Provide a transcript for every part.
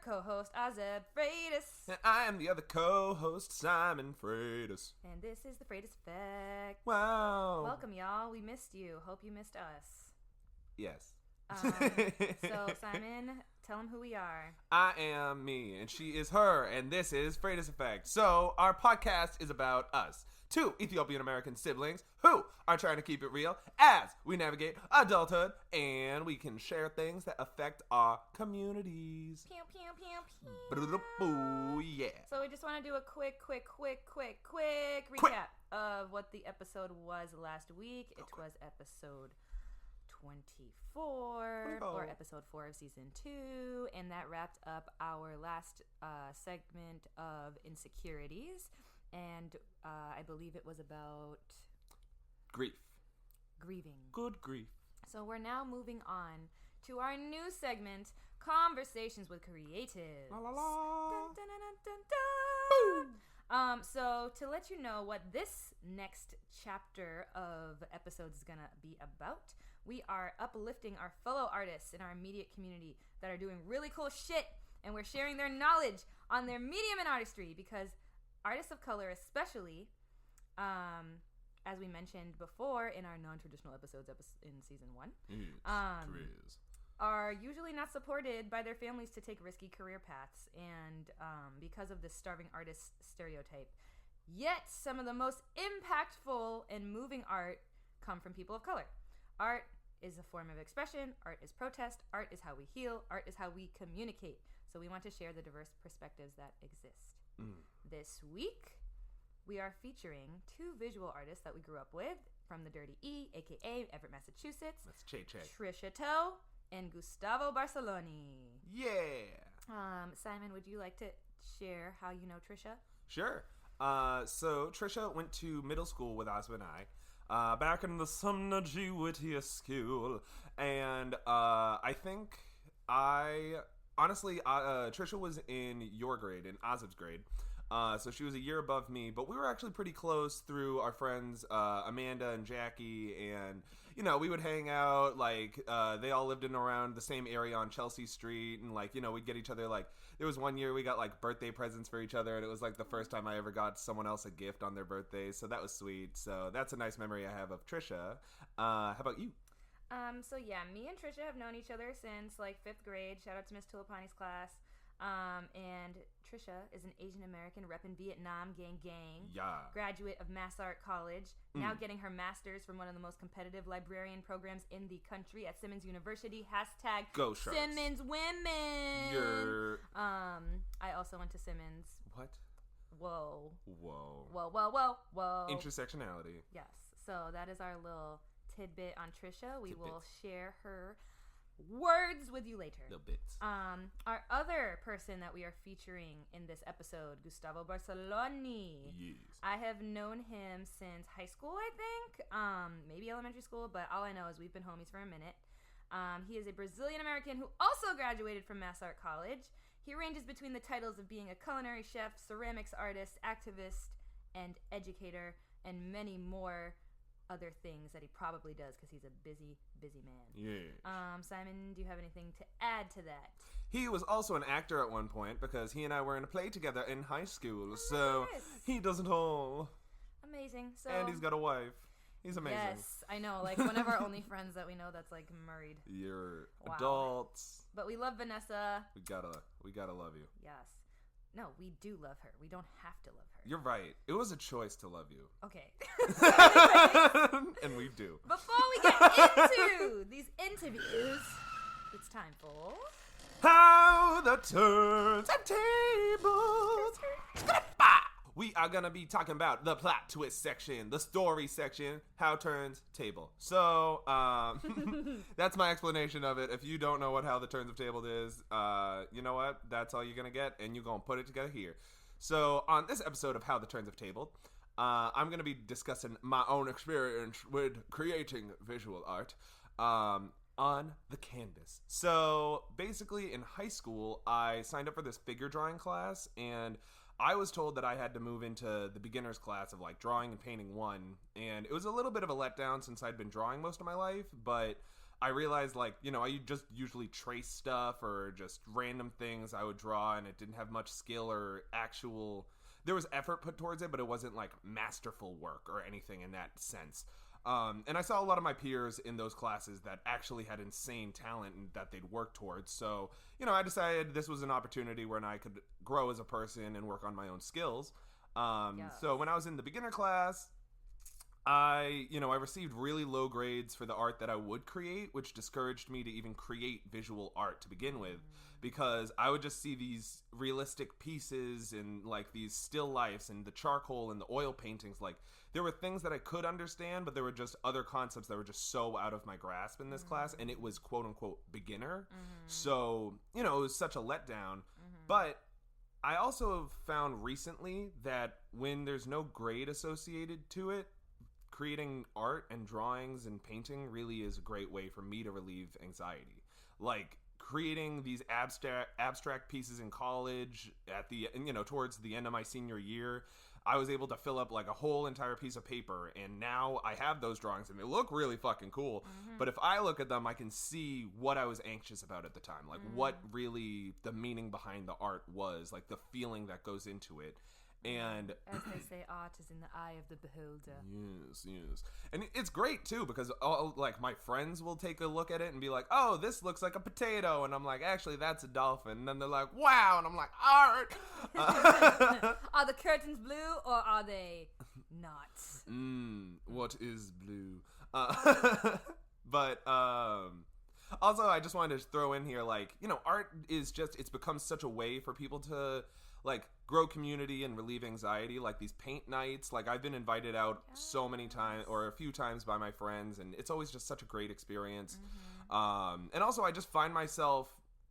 co-host, Azeb Freitas. And I am the other co-host, Simon Freitas. And this is the Freitas Effect. Wow. Welcome, y'all. We missed you. Hope you missed us. Yes. So, Simon, tell them who we are. I am me, and she is her, and this is Freitae Effect. So, our podcast is about us, two Ethiopian-American siblings who are trying to keep it real as we navigate adulthood, and we can share things that affect our communities. Pew, pew, pew, pew. Boo, yeah. So, we just want to do a quick recap of what the episode was last week. It was episode 24 or episode 4 of season 2, and that wrapped up our last segment of insecurities, and I believe it was about grieving. Good grief. So we're now moving on to our new segment, Conversations with Creatives. La la la. Dun, dun, dun, dun, dun. So to let you know what this next chapter of episodes is gonna be about, we are uplifting our fellow artists in our immediate community that are doing really cool shit, and we're sharing their knowledge on their medium and artistry, because artists of color especially, as we mentioned before in our non-traditional episodes in season 1, are usually not supported by their families to take risky career paths, and because of this starving artist stereotype. Yet some of the most impactful and moving art come from people of color. Art is a form of expression, art is protest, art is how we heal, art is how we communicate. So we want to share the diverse perspectives that exist. This week, we are featuring two visual artists that we grew up with from the Dirty E, aka Everett, Massachusetts. That's Che-Che. Trisha To and Gustavo Barceloni. Yeah. Simon, would you like to share how you know Trisha? Sure. So Trisha went to middle school with Asma and I, back in the Sumner G. Whittier School, and I think Trisha was in your grade, in Azab's grade. So she was a year above me, but we were actually pretty close through our friends Amanda and Jackie, and we would hang out. Like they all lived in and around the same area on Chelsea Street, and we'd get each other. Like there was one year we got like birthday presents for each other, and it was like the first time I ever got someone else a gift on their birthday, so that was sweet. So that's a nice memory I have of Trisha. How about you? So yeah, me and Trisha have known each other since like 5th grade. Shout out to Miss Tulipani's class. And Trisha is an Asian American repping Vietnam, gang. Yeah. Graduate of Mass Art College, now getting her master's from one of the most competitive librarian programs in the country at Simmons University. #, Go Sharks. Simmons Women. I also went to Simmons. What? Whoa. Whoa. Intersectionality. Yes. So that is our little tidbit on Trisha. We will share her words with you later. Little bits. Our other person that we are featuring in this episode, Gustavo Barceloni. Yes. I have known him since high school, I think. Maybe elementary school, but all I know is we've been homies for a minute. He is a Brazilian-American who also graduated from Mass Art College. He ranges between the titles of being a culinary chef, ceramics artist, activist, and educator, and many more other things that he probably does because he's a busy man. Yeah. Simon, do you have anything to add to that? He was also an actor at one point because he and I were in a play together in high school. So nice. he does it all. Amazing. So And he's got a wife. He's amazing. Yes, I know. Like one of our only friends that we know that's like married. You're Wow. adults. But we love Vanessa. We gotta love you. Yes. No, we do love her. We don't have to love her. You're right. It was a choice to love you. Okay. And we do. Before we get into these interviews, it's time for How the Turns of Tables. We are going to be talking about the plot twist section, the story section, how turns table. So, that's my explanation of it. If you don't know what how the turns of table is, you know what? That's all you're going to get, and you're going to put it together here. So, on this episode of How the Turns of Table, I'm going to be discussing my own experience with creating visual art on the canvas. So, basically, in high school, I signed up for this figure drawing class, and I was told that I had to move into the beginner's class of like drawing and painting 1, and it was a little bit of a letdown since I'd been drawing most of my life, but I realized, like, you know, I just usually trace stuff or just random things I would draw, and it didn't have much skill or actual... There was effort put towards it, but it wasn't, like, masterful work or anything in that sense. And I saw a lot of my peers in those classes that actually had insane talent and that they'd work towards. So, you know, I decided this was an opportunity where I could grow as a person and work on my own skills. So when I was in the beginner class... I received really low grades for the art that I would create, which discouraged me to even create visual art to begin with, because I would just see these realistic pieces and like these still lifes and the charcoal and the oil paintings. Like, there were things that I could understand, but there were just other concepts that were just so out of my grasp in this class, and it was quote unquote beginner. So, you know, it was such a letdown. But I also have found recently that when there's no grade associated to it, creating art and drawings and painting really is a great way for me to relieve anxiety. Like, creating these abstract pieces in college at the, you know, towards the end of my senior year, I was able to fill up like a whole entire piece of paper, and now I have those drawings and they look really fucking cool. But if I look at them, I can see what I was anxious about at the time, like what really the meaning behind the art was, like the feeling that goes into it. And as they say, art is in the eye of the beholder. Yes. And it's great too, because all, like, my friends will take a look at it and be like, oh, this looks like a potato, and I'm like, actually that's a dolphin. And then they're like, wow, and I'm like, art. Are the curtains blue or are they not? What is blue? But also, I just wanted to throw in here, like, you know, art is just, it's become such a way for people to like grow community and relieve anxiety. Like these paint nights, like I've been invited out so many times or a few times by my friends, and it's always just such a great experience. And also I just find myself,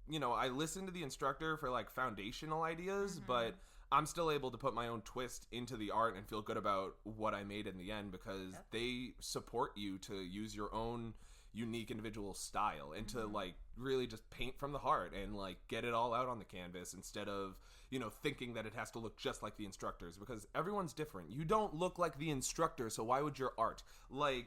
you know, I listen to the instructor for like foundational ideas, but I'm still able to put my own twist into the art and feel good about what I made in the end, because they support you to use your own unique individual style and to like really just paint from the heart and like get it all out on the canvas, instead of, you know, thinking that it has to look just like the instructors, because everyone's different. You don't look like the instructor, so why would your art like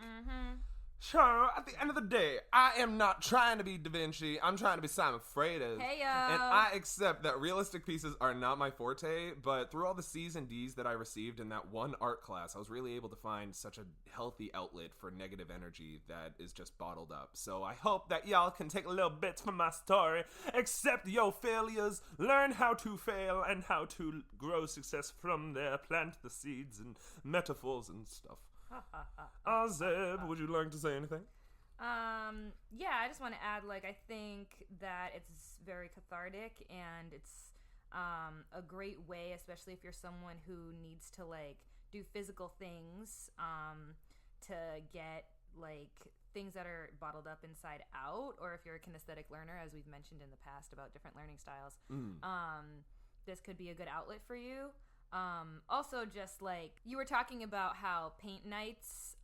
sure, at the end of the day, I am not trying to be Da Vinci. I'm trying to be Simon Freitae. Hey, yo. And I accept that realistic pieces are not my forte, but through all the C's and D's that I received in that one art class, I was really able to find such a healthy outlet for negative energy that is just bottled up. So I hope that y'all can take little bits from my story, accept your failures, learn how to fail, and how to grow success from there, plant the seeds and metaphors and stuff. Zeb, would you like to say anything? Yeah, I just want to add, like, I think that it's very cathartic, and it's a great way, especially if you're someone who needs to, like, do physical things to get, like, things that are bottled up inside out, or if you're a kinesthetic learner, as we've mentioned in the past about different learning styles, this could be a good outlet for you. Also, just like you were talking about how paint nights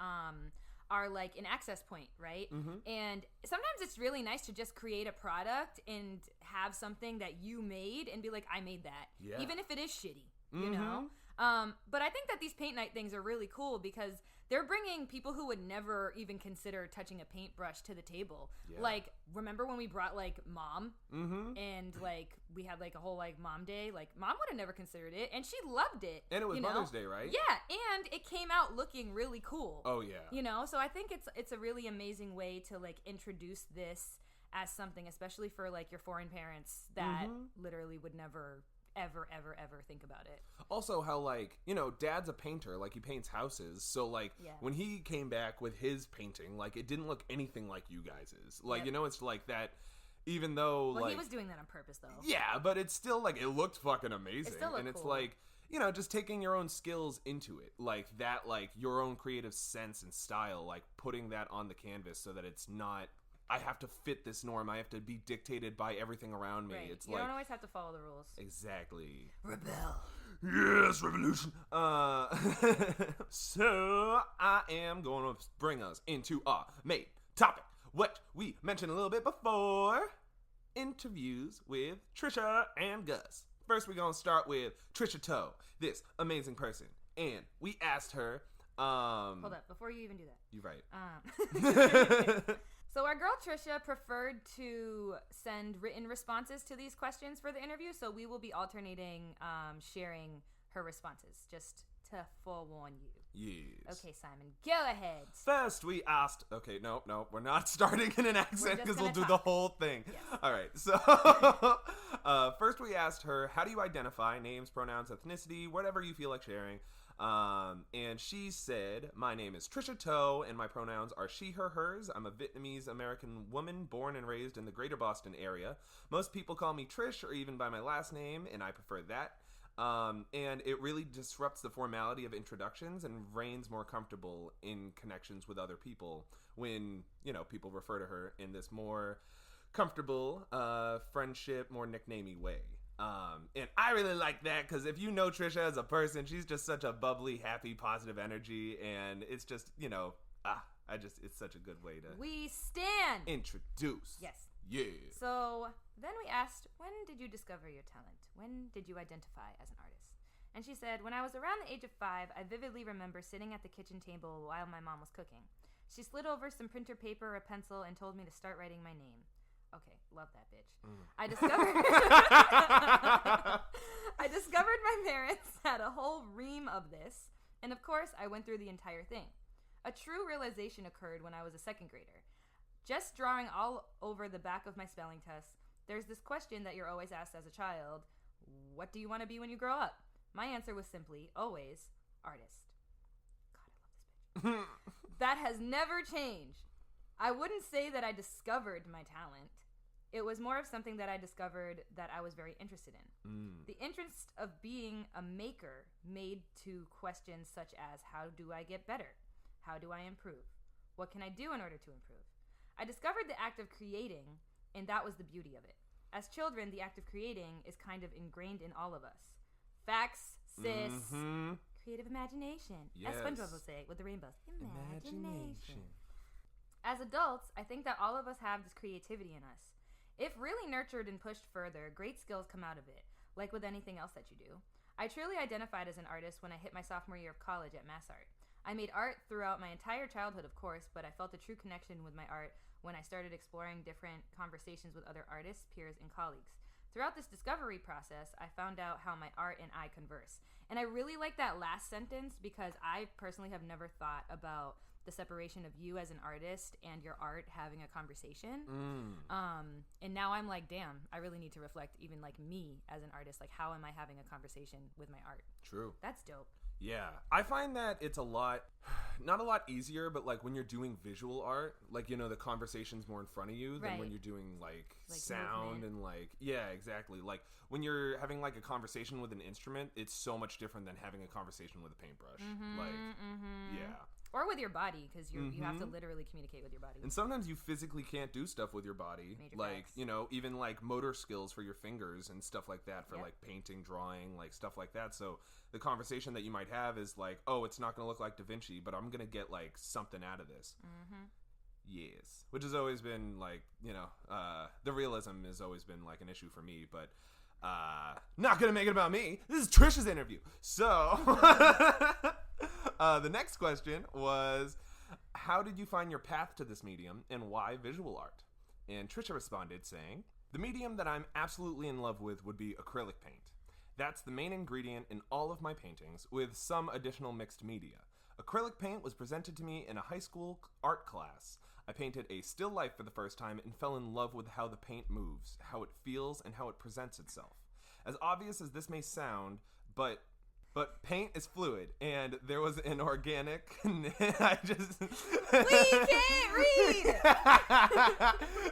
are like an access point, right? And sometimes it's really nice to just create a product and have something that you made and be like, I made that, even if it is shitty, you know? But I think that these paint night things are really cool because they're bringing people who would never even consider touching a paintbrush to the table. Like, remember when we brought, like, Mom? And, like, we had, like, a whole, like, Mom Day? Like, Mom would have never considered it, and she loved it. And it was Mother's Day, right? Yeah, and it came out looking really cool. Oh, yeah. You know? So I think it's a really amazing way to, like, introduce this as something, especially for, like, your foreign parents that literally would never ever think about it. Also, how, like, you know, Dad's a painter, like, he paints houses, so, like, when he came back with his painting, like, it didn't look anything like you guys's. Like, you know, it's like that, even though, well, like... he was doing that on purpose, though. Yeah, but it's still, like, it looked fucking amazing. It still looked and it's cool. like, you know, just taking your own skills into it. Like, that, like, your own creative sense and style, like, putting that on the canvas so that it's not... I have to fit this norm. I have to be dictated by everything around me. Right. It's you like... don't always have to follow the rules. Exactly. Rebel. Yes, revolution. So I am going to bring us into our main topic, what we mentioned a little bit before, interviews with Trisha and Gus. First, we're going to start with Trisha To, this amazing person. And we asked her... Hold up, before you even do that. You're right. So our girl Trisha preferred to send written responses to these questions for the interview, so we will be alternating sharing her responses, just to forewarn you. Yes. Okay, Simon, go ahead. First, we asked... Okay, no, we're not starting in an accent because we'll do talk. the whole thing. Yes. All right, so first we asked her, how do you identify? Names, pronouns, ethnicity, whatever you feel like sharing. And she said, my name is Trisha To, and my pronouns are she, her, hers. I'm a Vietnamese-American woman born and raised in the greater Boston area. Most people call me Trish or even by my last name, and I prefer that. And it really disrupts the formality of introductions and reigns more comfortable in connections with other people when, people refer to her in this more comfortable, friendship, more nicknamey way. And I really like that because if you know Trisha as a person, she's just such a bubbly, happy, positive energy, and it's just, it's such a good way to... We stand! Introduce. Yes. Yeah. So then we asked, when did you discover your talent? When did you identify as an artist? And she said, when I was around the age of 5, I vividly remember sitting at the kitchen table while my mom was cooking. She slid over some printer paper or a pencil and told me to start writing my name. Okay, love that bitch. I discovered my parents had a whole ream of this, and of course I went through the entire thing. A true realization occurred when I was a second grader. Just drawing all over the back of my spelling test, there's this question that you're always asked as a child: what do you want to be when you grow up? My answer was simply, always, artist. God, I love this bitch. That has never changed. I wouldn't say that I discovered my talent. It was more of something that I discovered that I was very interested in. The interest of being a maker made to questions such as, how do I get better? How do I improve? What can I do in order to improve? I discovered the act of creating, and that was the beauty of it. As children, the act of creating is kind of ingrained in all of us. Facts, sis. Mm-hmm. Creative imagination. Yes. As SpongeBob will say with the rainbows. Imagination. As adults, I think that all of us have this creativity in us. If really nurtured and pushed further, great skills come out of it, like with anything else that you do. I truly identified as an artist when I hit my sophomore year of college at Mass Art. I made art throughout my entire childhood, of course, but I felt a true connection with my art when I started exploring different conversations with other artists, peers, and colleagues. Throughout this discovery process, I found out how my art and I converse. And I really like that last sentence because I personally have never thought about the separation of you as an artist and your art having a conversation. And now I'm like, damn, I really need to reflect even like me as an artist. Like, how am I having a conversation with my art? True. That's dope. Yeah. I find that it's not a lot easier, but like when you're doing visual art, like, the conversation's more in front of you than when you're doing like sound movement. And like, yeah, exactly. Like when you're having like a conversation with an instrument, it's so much different than having a conversation with a paintbrush. Yeah. Or with your body, because you have to literally communicate with your body. And sometimes you physically can't do stuff with your body. Major like, facts. Even like motor skills for your fingers and stuff like that for like painting, drawing, like stuff like that. So the conversation that you might have is like, oh, it's not going to look like Da Vinci, but I'm going to get like something out of this. Yes. Which has always been like, the realism has always been like an issue for me, but not going to make it about me. This is Trisha's interview. So... the next question was, how did you find your path to this medium and why visual art? And Trisha responded saying, the medium that I'm absolutely in love with would be acrylic paint. That's the main ingredient in all of my paintings, with some additional mixed media. Acrylic paint was presented to me in a high school art class. I painted a still life for the first time and fell in love with how the paint moves, how it feels, and how it presents itself. As obvious as this may sound, but paint is fluid, and there was an organic... We can't read!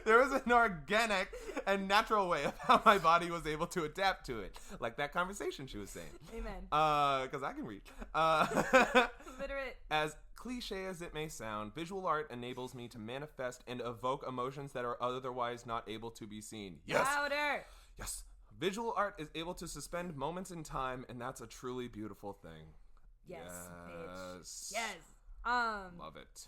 There was an organic and natural way of how my body was able to adapt to it. Like that conversation she was saying. Amen. Because I can read. Literate. As cliche as it may sound, visual art enables me to manifest and evoke emotions that are otherwise not able to be seen. Yes! Louder! Yes! Visual art is able to suspend moments in time, and that's a truly beautiful thing. Yes. Yes. Bitch. Yes. Love it.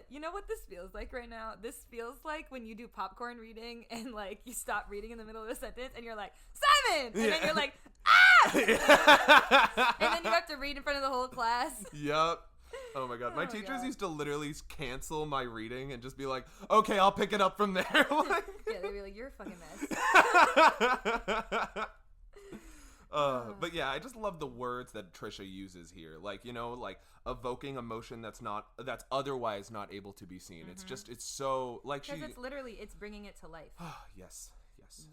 You know what this feels like right now? This feels like when you do popcorn reading and like you stop reading in the middle of a sentence and you're like, Simon! And then you're like, ah! And then you have to read in front of the whole class. Yup. Oh my god, my teachers God. used to literally cancel my reading and just be like, okay, I'll pick it up from there. Like... Yeah, they'd be like, you're a fucking mess. But yeah, I just love the words that Trisha uses here. Like, you know, like evoking emotion that's otherwise not able to be seen. It's just, it's so, like Because it's bringing it to life. Yes. Yes.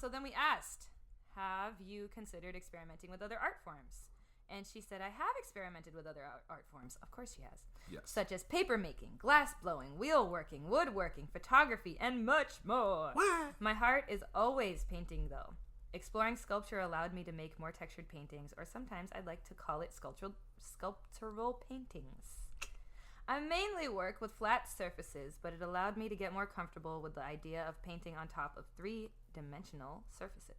So then we asked, have you considered experimenting with other art forms? And she said, I have experimented with other art forms. Of course she has. Yes. Such as paper making, glass blowing, wheel working, woodworking, photography, and much more. What? My heart is always painting, though. Exploring sculpture allowed me to make more textured paintings, or sometimes I'd like to call it sculptural paintings. I mainly work with flat surfaces, but it allowed me to get more comfortable with the idea of painting on top of three-dimensional surfaces.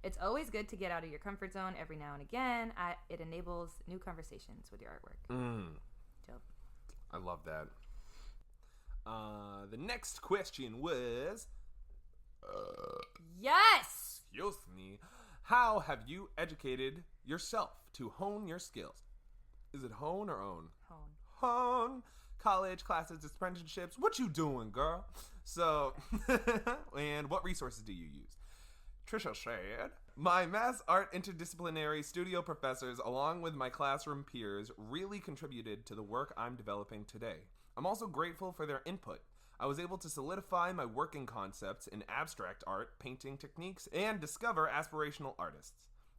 It's always good to get out of your comfort zone every now and again. It enables new conversations with your artwork. Dope. I love that. The next question was... Yes! Excuse me. How have you educated yourself to hone your skills? Is it hone or own? Hone. College, classes, apprenticeships. What you doing, girl? So, and what resources do you use? Trisha said, my mass art interdisciplinary studio professors, along with my classroom peers, really contributed to the work I'm developing today. I'm also grateful for their input. I was able to solidify my working concepts in abstract art, painting techniques, and discover aspirational artists.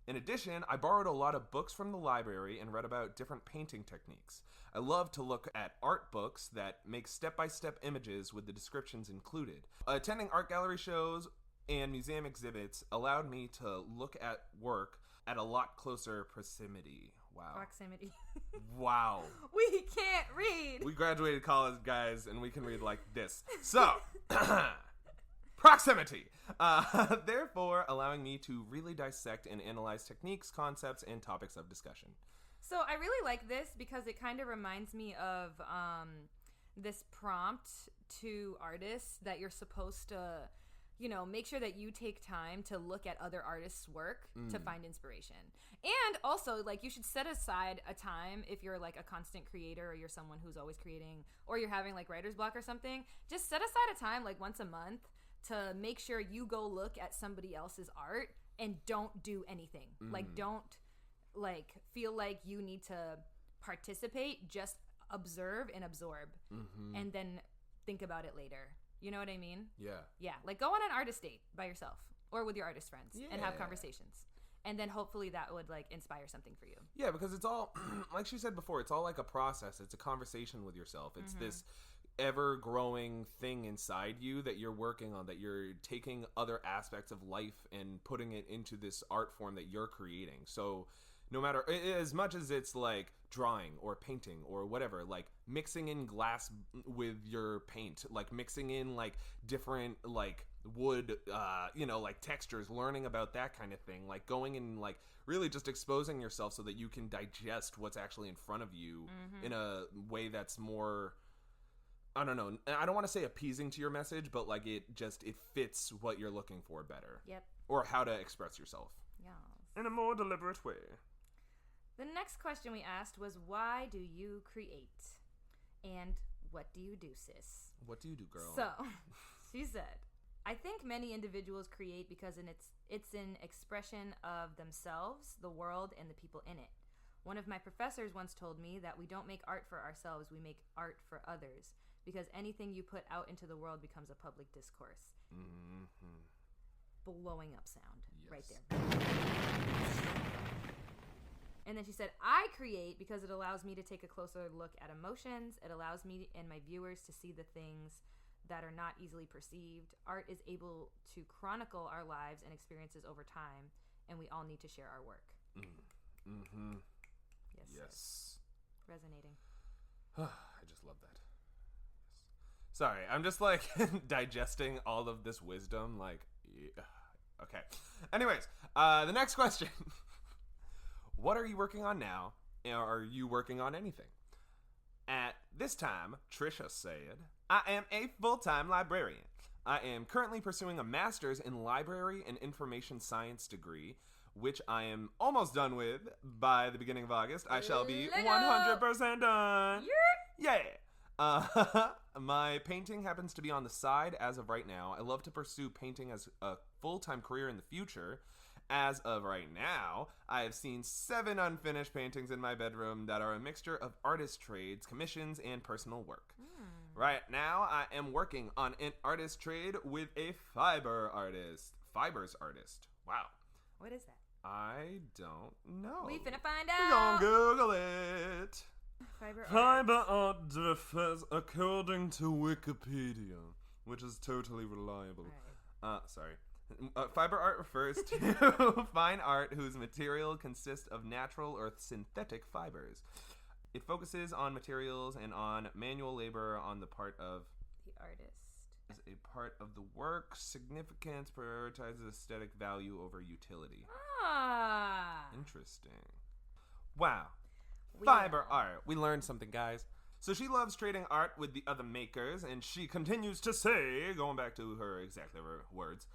In addition, I borrowed a lot of books from the library and read about different painting techniques. I love to look at art books that make step-by-step images with the descriptions included. Attending art gallery shows and museum exhibits allowed me to look at work at a lot closer proximity. Wow. Proximity. Wow. We can't read. We graduated college, guys, and we can read like this. So, proximity. Therefore, allowing me to really dissect and analyze techniques, concepts, and topics of discussion. So I really like this because it kind of reminds me of this prompt to artists that you're supposed to, you know, make sure that you take time to look at other artists' work to find inspiration. And also, like, you should set aside a time if you're, like, a constant creator or you're someone who's always creating or you're having, like, writer's block or something. Just set aside a time, like, once a month to make sure you go look at somebody else's art and don't do anything. Like, don't, like, feel like you need to participate. Just observe and absorb and then think about it later. You know what I mean? Yeah. Yeah. Like, go on an artist date by yourself or with your artist friends and have conversations. And then hopefully that would, like, inspire something for you. Yeah, because it's all, like she said before, it's all like a process. It's a conversation with yourself. It's this ever-growing thing inside you that you're working on, that you're taking other aspects of life and putting it into this art form that you're creating. So no matter, as much as it's like drawing or painting or whatever, like mixing in glass with your paint, like mixing in like different like wood, you know, like textures, learning about that kind of thing, like going and like really just exposing yourself so that you can digest what's actually in front of you in a way that's more, I don't know, I don't want to say appeasing to your message, but like it fits what you're looking for better. Yep. Or how to express yourself. Yes. In a more deliberate way. The next question we asked was, why do you create? And what do you do, sis? What do you do, girl? So, she said, I think many individuals create because it's an expression of themselves, the world, and the people in it. One of my professors once told me that we don't make art for ourselves, we make art for others. Because anything you put out into the world becomes a public discourse. Blowing up sound right there. And then she said, I create because it allows me to take a closer look at emotions. It allows me and my viewers to see the things that are not easily perceived. Art is able to chronicle our lives and experiences over time, and we all need to share our work. Yes. Resonating. I just love that. Sorry, I'm just like digesting all of this wisdom. Like, okay. Anyways, the next question. What are you working on now? Are you working on anything? At this time, Trisha said, I am a full-time librarian. I am currently pursuing a master's in library and information science degree which I am almost done with by the beginning of August. I shall be Lego. 100% done. Yeah. My painting happens to be on the side as of right now. I love to pursue painting as a full-time career in the future. As of right now, I have seen 7 unfinished paintings in my bedroom that are a mixture of artist trades, commissions, and personal work. Right now, I am working on an artist trade with a fibers artist. Wow. What is that? I don't know. We finna find We gon' out. Google it. Fiber art differs according to Wikipedia, which is totally reliable. Sorry. Fiber art refers to fine art whose material consists of natural or synthetic fibers. It focuses on materials and on manual labor on the part of the artist. As a part of the work, significance prioritizes aesthetic value over utility. Interesting. Wow. Fiber art. We learned something, guys. So she loves trading art with the other makers, and she continues to say, going back to her words,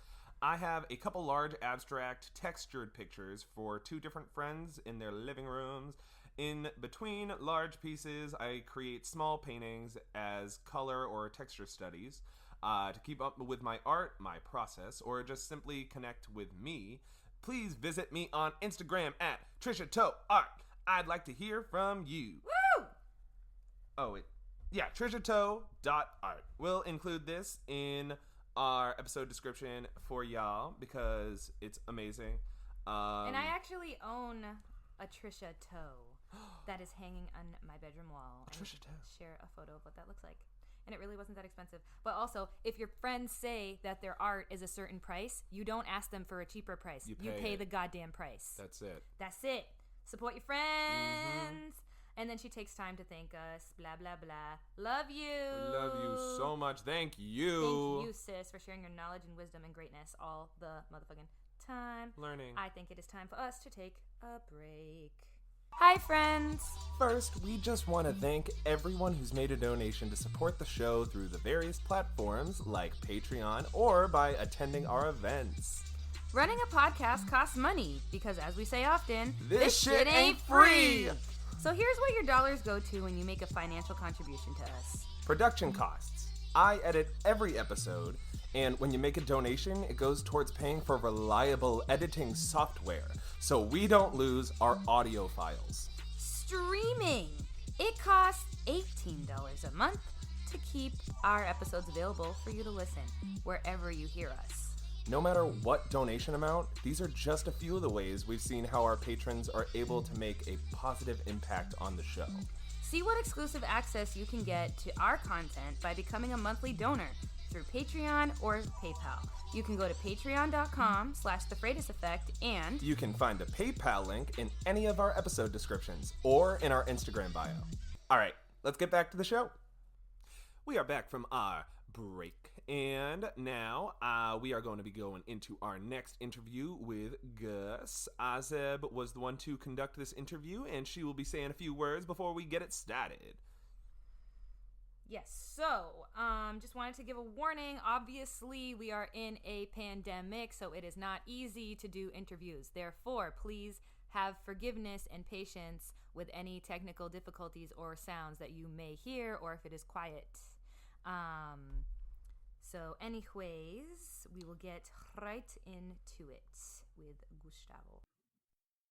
I have a couple large abstract textured pictures for 2 different friends in their living rooms. In between large pieces, I create small paintings as color or texture studies. To keep up with my art, my process, or just simply connect with me, please visit me on Instagram at Trisha To Art. I'd like to hear from you. Woo! Oh, wait. Yeah, TrishaTo.art. We'll include this in our episode description for y'all because it's amazing. And I actually own a Trisha To that is hanging on my bedroom wall. Trisha To. Share a photo of what that looks like. And it really wasn't that expensive. But also, if your friends say that their art is a certain price, you don't ask them for a cheaper price. You pay the goddamn price. That's it. That's it. Support your friends. And then she takes time to thank us. Blah, blah, blah. Love you. We love you so much. Thank you. Thank you, sis, for sharing your knowledge and wisdom and greatness all the motherfucking time. Learning. I think it is time for us to take a break. Hi, friends. First, we just want to thank everyone who's made a donation to support the show through the various platforms like Patreon or by attending our events. Running a podcast costs money because, as we say often, this shit ain't free. So here's what your dollars go to when you make a financial contribution to us. Production costs. I edit every episode, and when you make a donation, it goes towards paying for reliable editing software so we don't lose our audio files. Streaming. It costs $18 a month to keep our episodes available for you to listen wherever you hear us. No matter what donation amount, these are just a few of the ways we've seen how our patrons are able to make a positive impact on the show. See what exclusive access you can get to our content by becoming a monthly donor through Patreon or PayPal. You can go to patreon.com/The Freitae Effect, and you can find the PayPal link in any of our episode descriptions or in our Instagram bio. All right, let's get back to the show. We are back from our break, and now we are going to be going into our next interview with Gus. Azeb was the one to conduct this interview, and she will be saying a few words before we get it started. Yes, so just wanted to give a warning. Obviously, we are in a pandemic, so it is not easy to do interviews. Therefore, please have forgiveness and patience with any technical difficulties or sounds that you may hear, or if it is quiet. So anyways, we will get right into it with Gustavo.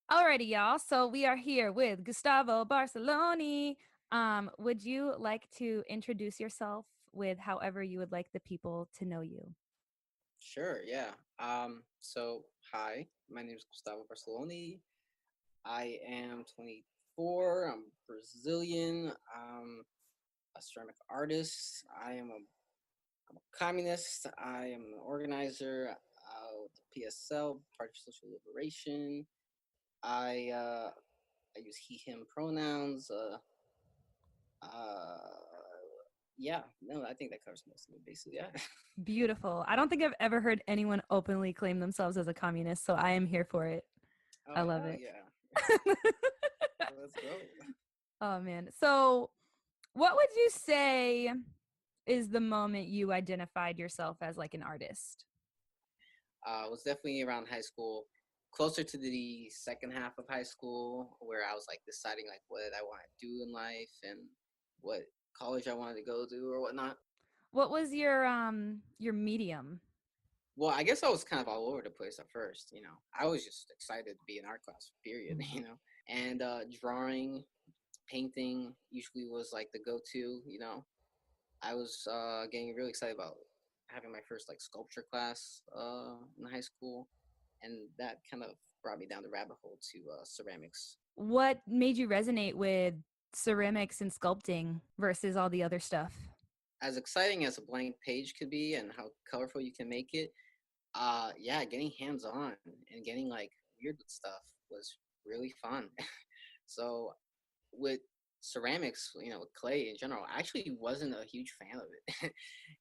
Alrighty, y'all. So we are here with Gustavo Barceloni. Would you like to introduce yourself with however you would like the people to know you? Sure, yeah. So hi, my name is Gustavo Barceloni. I am 24. I'm Brazilian. I'm a ceramic artist. I'm a communist. I am an organizer of the PSL, Party for Social Liberation. I use he/him pronouns. I think that covers most of it, basically. Yeah. Beautiful. I don't think I've ever heard anyone openly claim themselves as a communist, so I am here for it. I love it. Yeah. Let's go. Oh man. So, what would you say is the moment you identified yourself as like an artist? It was definitely around high school. closer to the second half of high school, where I was like deciding like what I want to do in life and what college I wanted to go to or whatnot. What was your medium? Well, I guess I was kind of all over the place at first. I was just excited to be in art class, period. And drawing, painting usually was like the go-to. I was getting really excited about having my first like sculpture class in high school, and that kind of brought me down the rabbit hole to ceramics. What made you resonate with ceramics and sculpting versus all the other stuff? As exciting as a blank page could be, and how colorful you can make it, yeah, getting hands on and getting like weird with stuff was really fun. So with ceramics, with clay in general, I actually wasn't a huge fan of it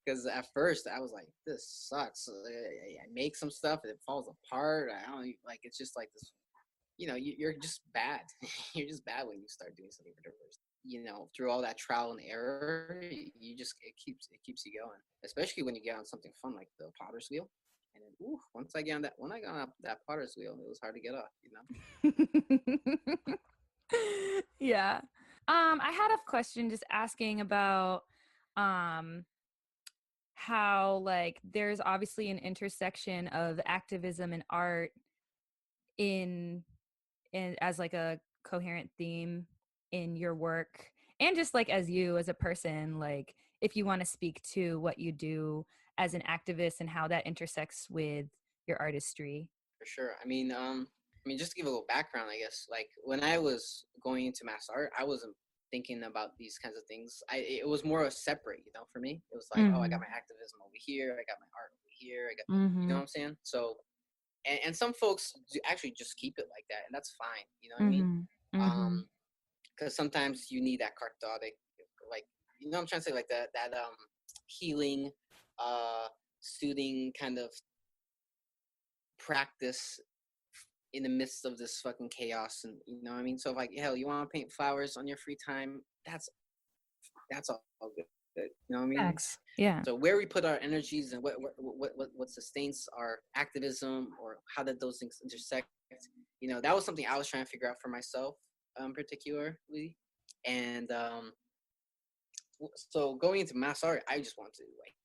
because at first I was like, this sucks. I make some stuff and it falls apart. I don't like. It's just like this. You're just bad. You're just bad when you start doing something for the first. Through all that trial and error, it keeps you going. Especially when you get on something fun like the potter's wheel. And then, once I got on that potter's wheel, it was hard to get off. Yeah. I had a question just asking about how like there's obviously an intersection of activism and art in as like a coherent theme in your work, and just like as you as a person, like if you want to speak to what you do as an activist and how that intersects with your artistry. For sure. I mean, just to give a little background, I guess, like when I was going into mass art, I wasn't thinking about these kinds of things. It was more a separate, for me. It was like, oh, I got my activism over here, I got my art over here, I got, you know what I'm saying? So, and some folks do actually just keep it like that, and that's fine. You know what I mean? Because sometimes you need that cathartic, like, I'm trying to say, like that healing, soothing kind of practice in the midst of this fucking chaos. And you know what I mean? So like, hell, you want to paint flowers on your free time, that's all good. You know what I mean? Thanks. Yeah. So where we put our energies and what sustains our activism, or how did those things intersect, that was something I was trying to figure out for myself, particularly. And so going into mass art, I just wanted to like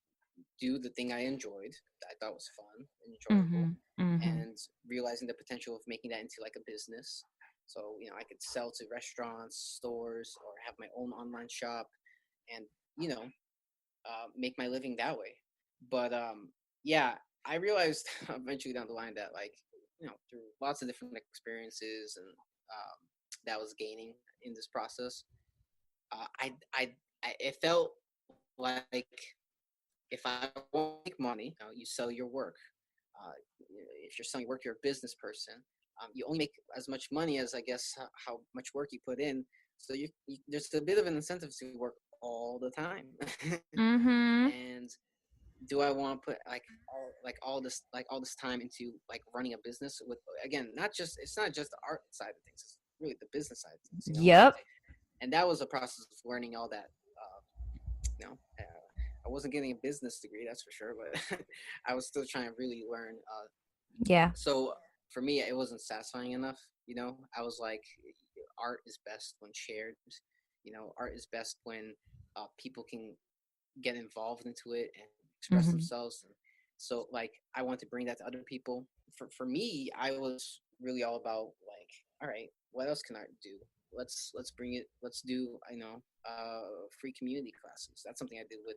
do the thing I enjoyed, that I thought was fun and enjoyable, and realizing the potential of making that into like a business. So, I could sell to restaurants, stores, or have my own online shop and, make my living that way. But yeah, I realized eventually down the line that like, through lots of different experiences and that I was gaining in this process, it felt like if I want to make money, you sell your work. If you're selling your work, you're a business person. You only make as much money as, I guess, how much work you put in. So there's a bit of an incentive to work all the time. And do I want to put all this time into like running a business with, again, it's not just the art side of things, it's really the business side of things. Yep. And that was a process of learning all that. I wasn't getting a business degree, that's for sure, but I was still trying to really learn. Yeah. So for me, it wasn't satisfying enough. I was like, art is best when shared. Art is best when people can get involved into it and express themselves. And so like, I want to bring that to other people. For me, I was really all about like, all right, what else can art do? Let's bring it. Let's do free community classes. That's something I did with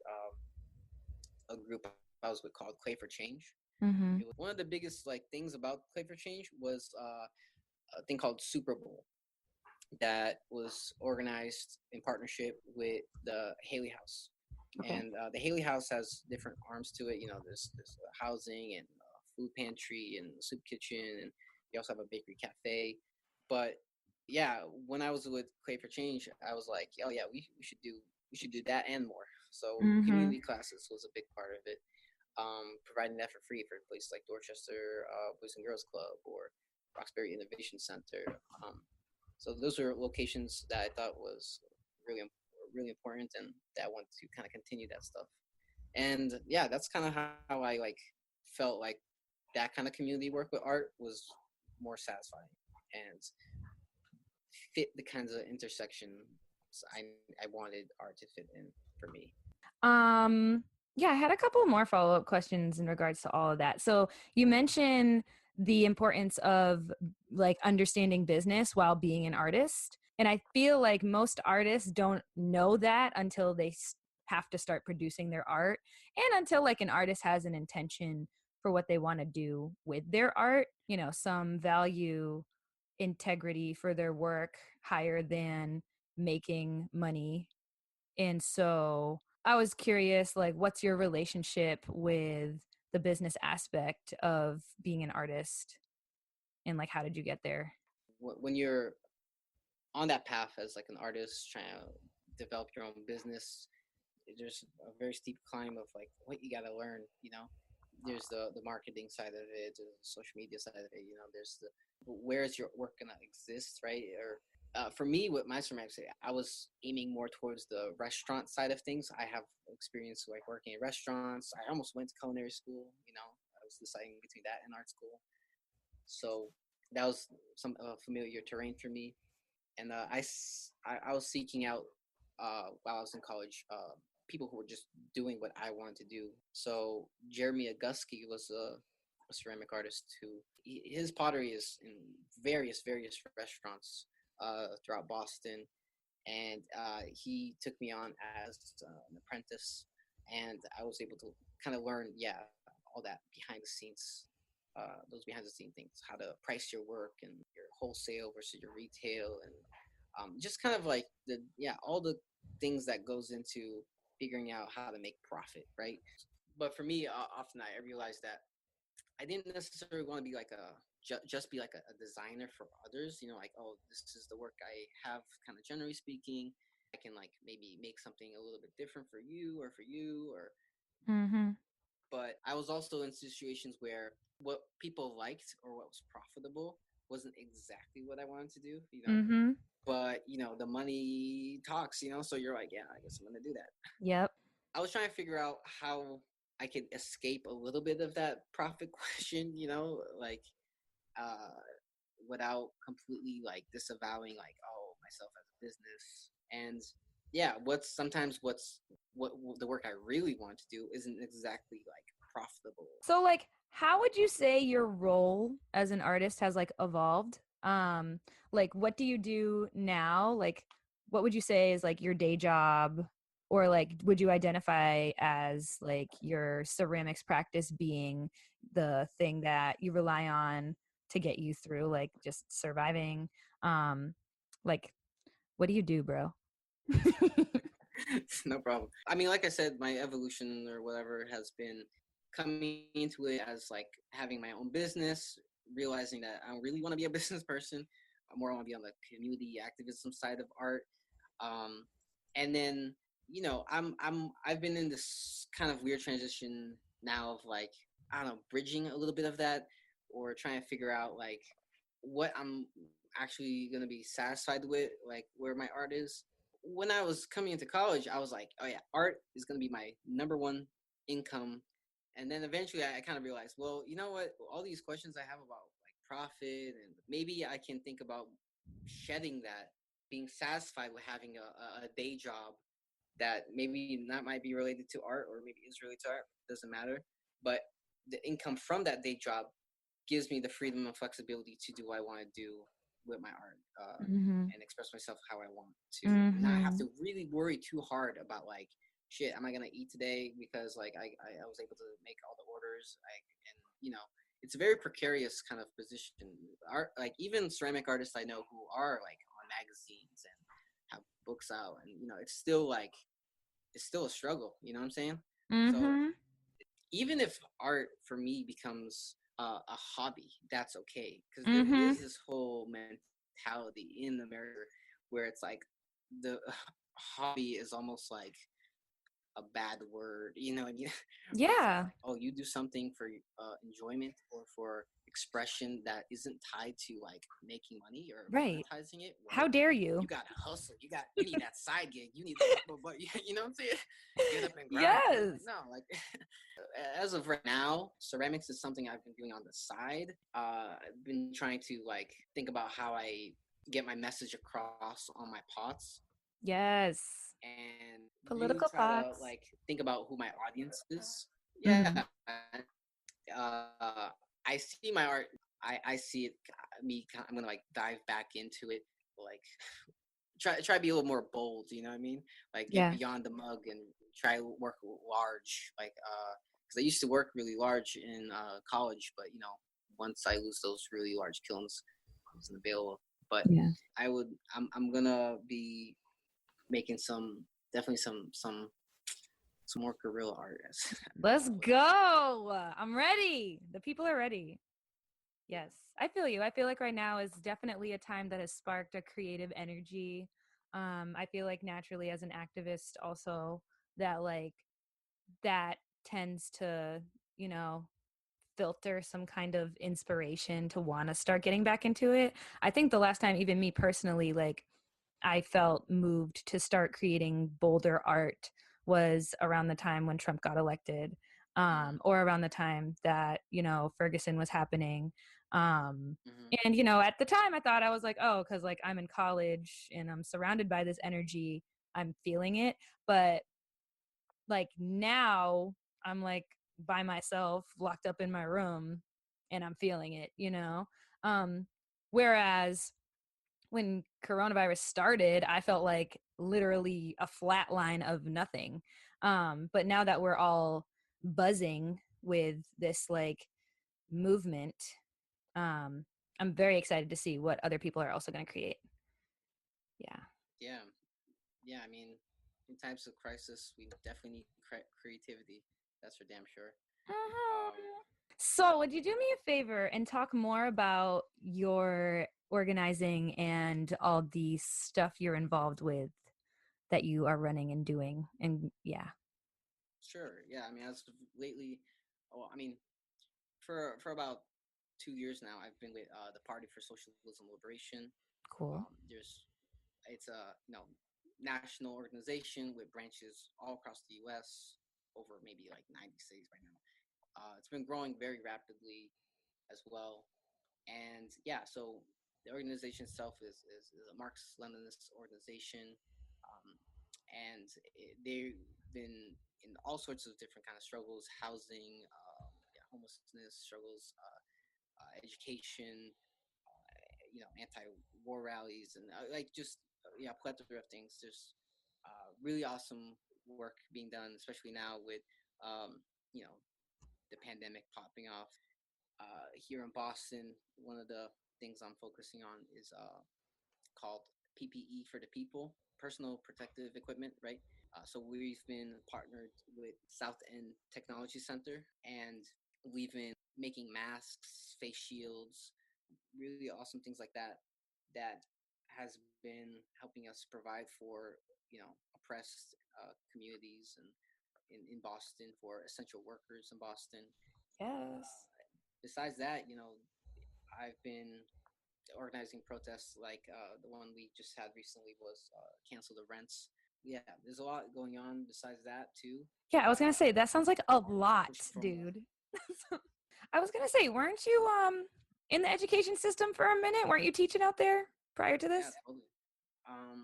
a group I was with called Clay for Change. It was one of the biggest like things about Clay for Change was a thing called Super Bowl that was organized in partnership with the Haley House. Okay. And the Haley House has different arms to it. There's housing and food pantry and soup kitchen, and you also have a bakery cafe. But yeah, when I was with Clay for Change, I was like, oh yeah, we should do that and more. So community classes was a big part of it. Providing that for free for places like Dorchester Boys and Girls Club or Roxbury Innovation Center. So those were locations that I thought was really important, and that I want to kind of continue that stuff. And yeah, that's kind of how I like felt like that kind of community work with art was more satisfying and fit the kinds of intersections I wanted art to fit in for me. Yeah, I had a couple more follow-up questions in regards to all of that. So you mentioned the importance of like understanding business while being an artist. And I feel like most artists don't know that until they have to start producing their art and until like an artist has an intention for what they want to do with their art. You know, some value integrity for their work higher than making money. And so I was curious, like, what's your relationship with the business aspect of being an artist? And like, how did you get there? When you're on that path as like an artist trying to develop your own business, there's a very steep climb of like what you got to learn. There's the marketing side of it, the social media side of it. There's the where is your work gonna exist, right? Or for me, with my ceramics, I was aiming more towards the restaurant side of things. I have experience like working in restaurants. I almost went to culinary school. I was deciding between that and art school, so that was some familiar terrain for me. And I was seeking out while I was in college people who were just doing what I wanted to do. So Jeremy Aguski was a ceramic artist who his pottery is in various restaurants throughout Boston, and he took me on as an apprentice, and I was able to kind of learn all that behind the scenes. Those behind the scene things, how to price your work and your wholesale versus your retail, and just kind of like all the things that goes into figuring out how to make profit, right? But for me, often I realized that I didn't necessarily want to be like just be like a designer for others. Like, oh, this is the work I have, kind of generally speaking. I can like maybe make something a little bit different for you or Mm-hmm. but I was also in situations where what people liked or what was profitable wasn't exactly what I wanted to do. Mm-hmm. But the money talks. So you're like, yeah, I guess I'm gonna do that. Yep. I was trying to figure out how I could escape a little bit of that profit question, like without completely like disavowing like, oh, myself as a business. And yeah, what the work I really want to do isn't exactly like profitable. So like, how would you say your role as an artist has like evolved? Like what do you do now? Like what would you say is like your day job? Or like would you identify as like your ceramics practice being the thing that you rely on to get you through like just surviving? Like what do you do, bro? No problem. I mean, like I said, my evolution or whatever has been coming into it as like having my own business, realizing that I don't really want to be a business person. I more want to be on the community activism side of art. And then I've been in this kind of weird transition now of like, I don't know, bridging a little bit of that or trying to figure out like what I'm actually going to be satisfied with, like where my art is. When I was coming into college, I was like, oh yeah, art is going to be my number one income. And then eventually I kind of realized, well, you know what? All these questions I have about like profit, and maybe I can think about shedding that, being satisfied with having a day job that maybe not might be related to art or maybe is related to art, doesn't matter. But the income from that day job gives me the freedom and flexibility to do what I want to do with my art Mm-hmm. and express myself how I want to, not have Mm-hmm. to really worry too hard about like, shit, am I gonna eat today? Because like I was able to make all the orders, it's a very precarious kind of position. Art, like even ceramic artists I know who are like on magazines and have books out, and it's still a struggle. You know what I'm saying? So Mm-hmm. even if art for me becomes a hobby, that's okay, because there Mm-hmm. is this whole mentality in America where it's like the hobby is almost like a bad word, you know what I mean? Where it's Yeah. like, oh, you do something for enjoyment or for expression that isn't tied to like making money or Right. monetizing it. How Well, dare you you? gotta hustle. You need that side gig. You need that, but you know what I'm saying? Get up and grind. And Yes. like, no, like as of right now, ceramics is something I've been doing on the side. I've been trying to like think about how I get my message across on my pots Yes. and really Political try to pots. like think about who my audience is. Mm-hmm. Yeah, I see my art. I see it. I'm gonna like dive back into it. Like try to be a little more bold. You know what I mean? Like get Yeah. beyond the mug and try to work large. Like because I used to work really large in college, but you know once I lose those really large kilns, I wasn't available. But Yeah. I'm gonna be making definitely some more guerrilla art. Let's go. I'm ready. The people are ready. Yes, I feel you. I feel like right now is definitely a time that has sparked a creative energy. I feel like naturally as an activist also that like that tends to, you know, filter some kind of inspiration to want to start getting back into it. I think the last time even me personally like I felt moved to start creating bolder art was around the time when Trump got elected, or around the time that, you know, Ferguson was happening. Mm-hmm. And, you know, at the time I thought I was like, oh, because like I'm in college and I'm surrounded by this energy, I'm feeling it. But like now I'm like by myself, locked up in my room, and I'm feeling it, you know? Um, Whereas when coronavirus started, I felt like literally a flat line of nothing. But now that we're all buzzing with this like movement, um, I'm very excited to see what other people are also going to create. Yeah. Yeah, yeah. I mean, in times of crisis, we definitely need creativity. That's for damn sure. Uh-huh. Um, So, would you do me a favor and talk more about your organizing and all the stuff you're involved with that you are running and doing? And yeah, sure. Yeah. I mean, as of lately, oh, I mean, for about 2 years now, I've been with the Party for Socialism Liberation. cool. There's it's a national organization with branches all across the U.S. over maybe like 90 cities right now. It's been growing very rapidly as well. And yeah, so the organization itself is a Marxist-Leninist organization, um, and they've been in all sorts of different kind of struggles, housing, yeah, homelessness struggles, education, anti-war rallies, and like just yeah, plethora of things. There's really awesome work being done, especially now with um, you know the pandemic popping off here in Boston. One of the things I'm focusing on is called PPE for the people, personal protective equipment, right? So we've been partnered with South End Technology Center, and we've been making masks, face shields, really awesome things like that. That has been helping us provide for oppressed communities and in Boston for essential workers in Boston. Yes. Besides that, I've been organizing protests like the one we just had recently was cancel the rents. Yeah, there's a lot going on besides that too. Yeah, I was gonna say that sounds like a lot, Pushing for more. dude. I was gonna say, weren't you in the education system for a minute? Weren't you teaching out there prior to Yeah, this? totally. For sure. I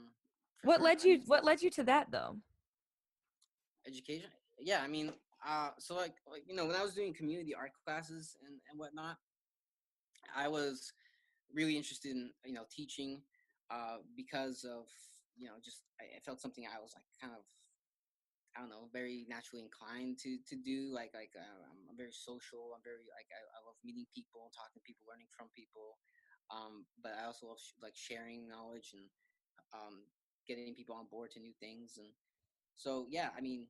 mean, What led you to that though? education. Yeah, I mean, so like when I was doing community art classes and whatnot, I was really interested in teaching because of just I felt something I was like kind of I don't know very naturally inclined to do I'm very social. I'm very like I love meeting people, talking to people, learning from people. But I also love like sharing knowledge and um, getting people on board to new things. And so yeah, I mean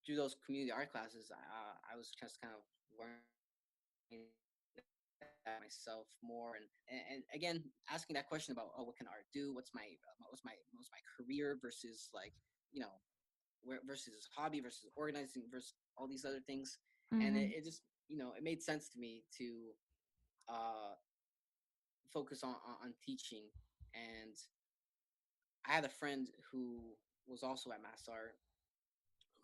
through those community art classes, I was just kind of learning that myself more and again asking that question about, oh, what can art do, what's my career versus like you know versus hobby versus organizing versus all these other things. And Mm-hmm. it just, it made sense to me to uh, focus on teaching. And I had a friend who was also at Massar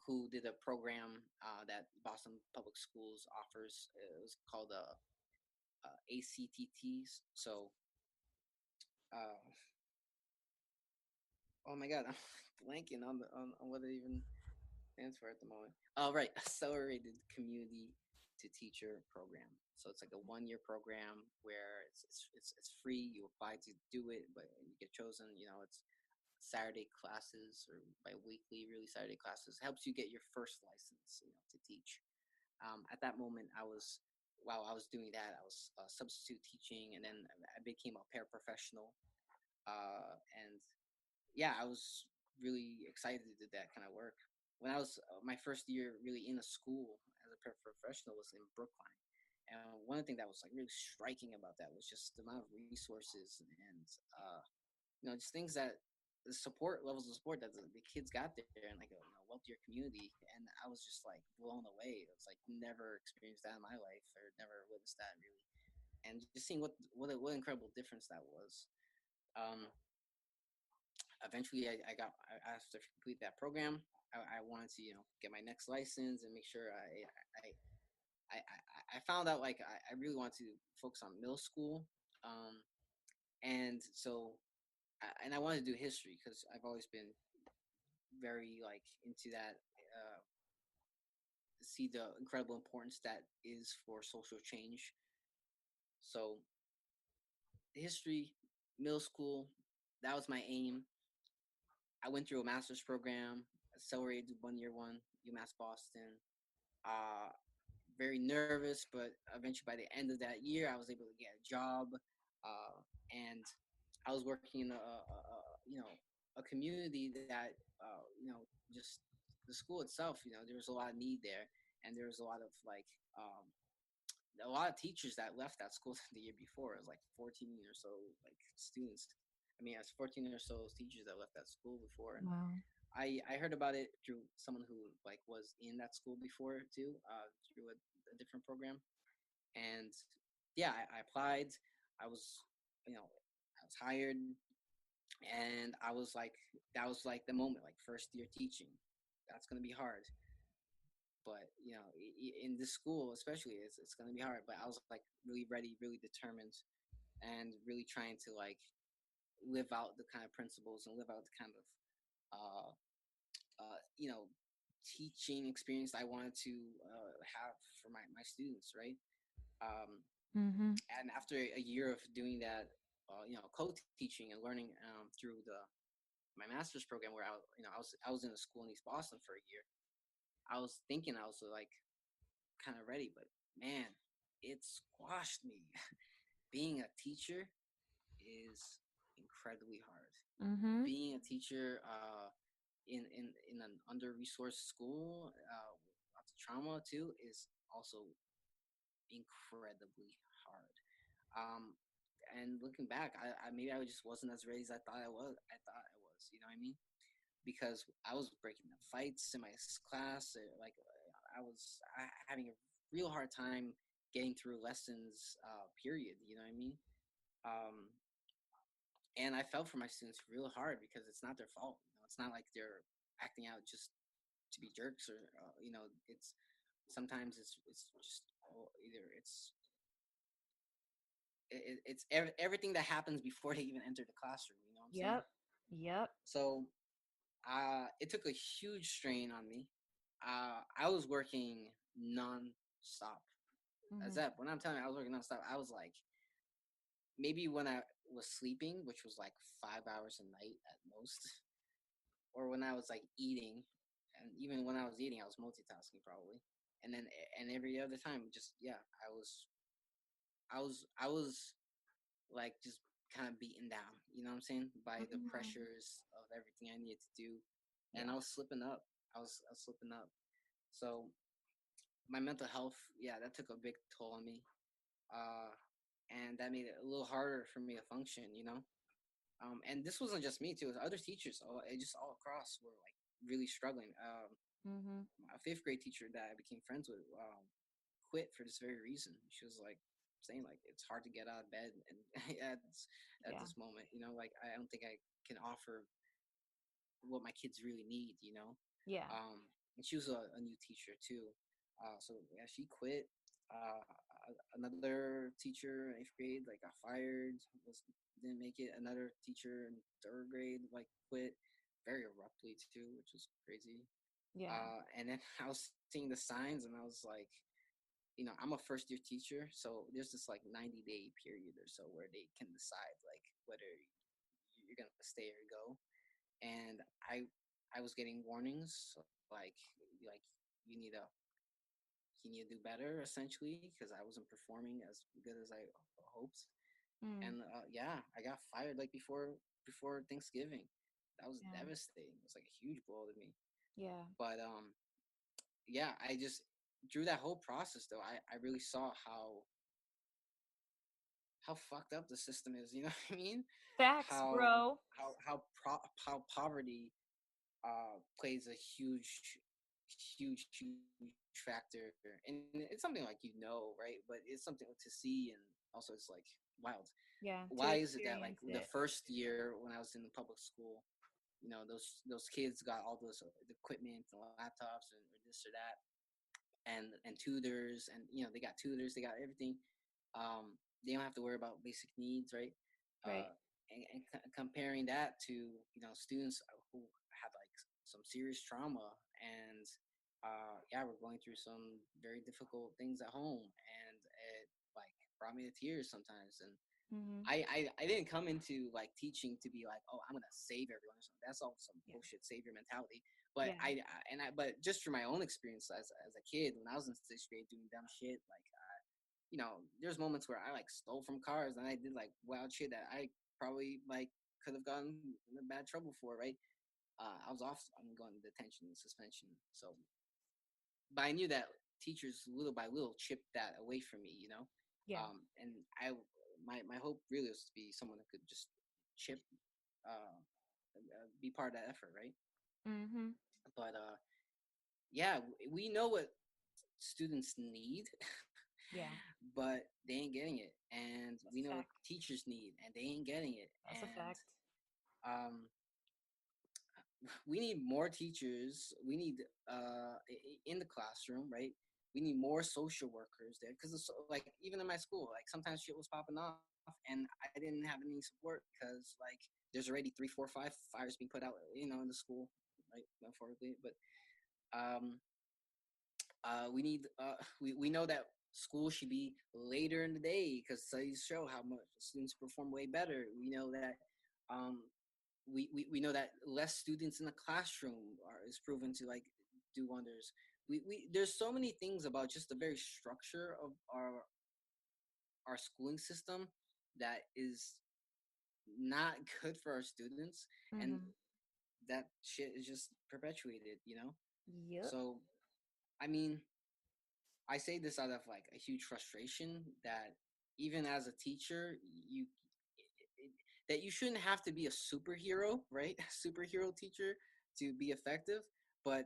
who did a program that Boston Public Schools offers. It was called ACTTs. So, uh, oh my God, I'm blanking on what it even stands for at the moment. Oh, right, Accelerated Community to Teacher Program. So it's like a 1 year program where it's free. You apply to do it, but you get chosen. It's Saturday classes or bi-weekly, really Saturday classes. It helps you get your first license, to teach. At that moment, while I was doing that, I was substitute teaching, and then I became a paraprofessional. And yeah, I was really excited to do that kind of work. When I was my first year really in a school as a paraprofessional was in Brookline. And one of the things that was like really striking about that was just the amount of resources and just things that the support levels of support that the kids got there in like a wealthier community. And I was just like blown away. It was like never experienced that in my life or never witnessed that really. And just seeing what incredible difference that was. Um, Eventually I asked to complete that program. I wanted to get my next license and make sure I found out like I really wanted to focus on middle school, and so and I wanted to do history because I've always been very like into that. See the incredible importance that is for social change. So history, middle school, that was my aim. I went through a master's program, accelerated 1 year one, UMass Boston. Uh, Very nervous, but eventually by the end of that year, I was able to get a job, and I was working in a community that just the school itself. There was a lot of need there, and there was a lot of a lot of teachers that left that school the year before. It was like 14 or so like students. I mean, it's 14 or so teachers that left that school before, and Wow. I heard about it through someone who like was in that school before too, through a different program, and yeah, I applied. I was, I was hired, and I was like, that was like the moment, like first year teaching, that's gonna be hard, but in this school especially, it's gonna be hard. But I was like really ready, really determined, and really trying to like live out the kind of principles and live out the kind of uh, uh, you know, teaching experience I wanted to have for my students, right? Um, Mm-hmm. and after a year of doing that, co-teaching and learning through my master's program, where I was in a school in East Boston for a year. I was thinking I was like kind of ready, but man, it squashed me. Being a teacher is incredibly hard. Mm-hmm. Being a teacher in an under resourced school, lots of trauma too, is also incredibly hard. Um, and looking back, I maybe I just wasn't as ready as I thought I was. You know what I mean? Because I was breaking up fights in my class. I was having a real hard time getting through lessons. Period. You know what I mean? Um, and I felt for my students real hard because it's not their fault. It's not like they're acting out just to be jerks, or it's sometimes it's just either everything that happens before they even enter the classroom. You know what I'm saying? Yep. Yep. So it took a huge strain on me. I was working non-stop. As Mm-hmm. that when I'm telling you I was working non-stop, I was like, maybe when I was sleeping, which was like 5 hours a night at most, or when I was like eating, and even when I was eating, I was multitasking probably, and then and every other time, just yeah, I was like just kind of beaten down, you know what I'm saying, by the Mm-hmm. pressures of everything I needed to do, and Yeah. I was slipping up. I was slipping up. So my mental health, yeah, that took a big toll on me, uh, and that made it a little harder for me to function, And this wasn't just me too; it was other teachers, it just all across were like really struggling. Mm-hmm. A fifth grade teacher that I became friends with quit for this very reason. She was like saying like it's hard to get out of bed and at Yeah. this moment, like I don't think I can offer what my kids really need, Yeah. and she was a new teacher too. So yeah, she quit. Another teacher in eighth grade like got fired, was didn't make it. Another teacher in third grade like quit very abruptly too, which was crazy. Yeah. And then I was seeing the signs, and I was like, I'm a first year teacher, so there's this like 90-day period or so where they can decide like whether you're gonna stay or go. And I was getting warnings like you need to you need to do better essentially because I wasn't performing as good as I hoped. Mm. And yeah, I got fired like before Thanksgiving. That was Yeah. devastating. It was like a huge blow to me. Yeah. But yeah, I just through that whole process though, I really saw how fucked up the system is. You know what I mean? Facts, How bro. how poverty plays a huge factor, and it's something like right? But it's something to see, and also it's like wild. Yeah. To Why is it that like experience the it. first year when I was in the public school, those kids got all those the equipment and laptops and or this or that, and tutors, and they got tutors, they got everything. They don't have to worry about basic needs, right? Right. uh Comparing that to students who had like some serious trauma, and yeah, we're going through some very difficult things at home, and it like brought me to tears sometimes. And Mm-hmm. I didn't come into like teaching to be like, oh, I'm gonna save everyone or something. That's all some Yeah. bullshit savior mentality. But Yeah. but just from my own experience as a kid, when I was in sixth grade doing dumb shit, like there's moments where I like stole from cars, and I did like wild shit that I probably like could have gotten in bad trouble for, right? I was off. I'm going to detention and suspension. So, but I knew that teachers little by little chipped that away from me, Yeah. and my hope really was to be someone that could just chip, be part of that effort, right? Mm-hmm. But yeah, we know what students need, Yeah. but they ain't getting it, and That's we a know what fact. teachers need, and they ain't getting it, That's a and fact. um we need more teachers. We need in the classroom, right? We need more social workers there because like even in my school, like sometimes shit was popping off, and I didn't have any support because like there's already 3, 4, 5 fires being put out, in the school, right? Metaphorically, but um, we need we know that school should be later in the day because studies show how much students perform way better. We know that um, we know that less students in the classroom is proven to like do wonders. We there's so many things about just the very structure of our schooling system that is not good for our students, and Mm-hmm. that shit is just perpetuated. Yep. So I mean, I say this out of like a huge frustration that even as a teacher, that you shouldn't have to be a superhero, right? A superhero teacher to be effective, but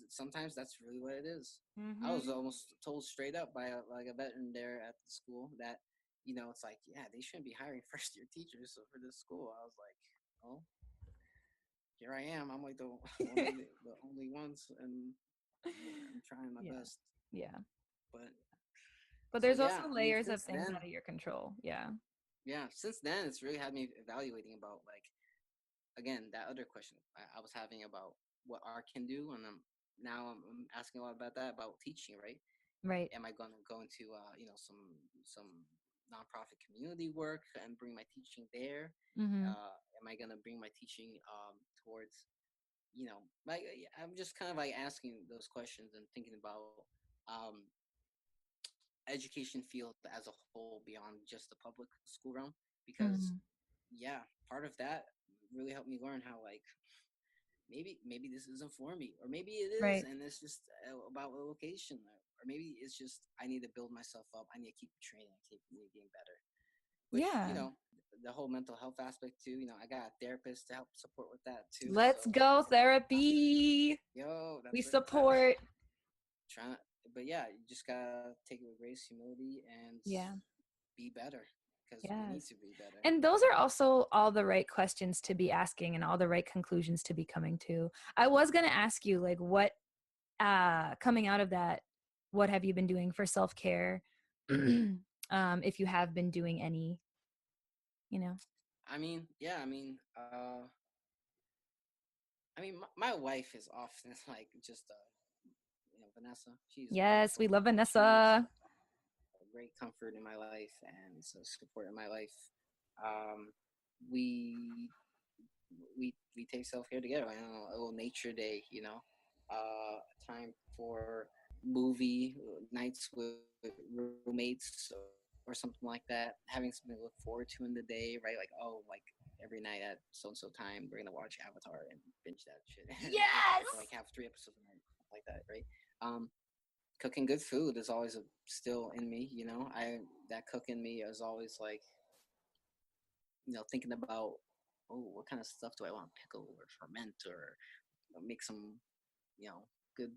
sometimes that's really what it is. I was Mm-hmm. almost told straight up by a veteran there at the school that it's like, yeah, they shouldn't be hiring first year teachers for this school. I was like, oh, here I am. I'm like the one of the only ones, and I'm trying my Yeah. best. Yeah. But But so there's yeah, also I mean, layers of since things then, out of your control. Yeah. yeah, since then, it's really had me evaluating about like again that other question I was having about what art can do, and I'm asking a lot about that about teaching, right? Right. Am I going to go into some nonprofit community work and bring my teaching there? Mm-hmm. Am I going to bring my teaching towards like I'm just kind of like asking those questions and thinking about um education field as a whole beyond just the public school realm, because Mm-hmm. yeah, part of that really helped me learn how like maybe this isn't for me, or maybe it is Right. and it's just about the location, or maybe it's just I need to build myself up, I need to keep training, I keep need getting better. which, Yeah. the whole mental health aspect too. I got a therapist to help support with that too. Let's So, go therapy. yo, We that's it. support. Trying to, but yeah, you just gotta take it with grace, humility, and Yeah. be better because we need Yes. to be better. And those are also all the right questions to be asking and all the right conclusions to be coming to. I was going to ask you, like, what, coming out of that, what have you been doing for self-care? If you have been doing any, Yeah, my wife is often like just Vanessa. She's Yes, we wonderful. love She's Vanessa. a great comfort in my life and a support in my life. Um, we we take self care together. A little nature day, time for movie nights with roommates or something like that. Having something to look forward to in the day, right? Like every night at so and so time, we're gonna watch Avatar and binge that shit. Yes. Like have 3 episodes a night, like that, right? Cooking good food is always still in me. That cook in me is always like, thinking about, oh, what kind of stuff do I want to pickle or ferment or make some, good.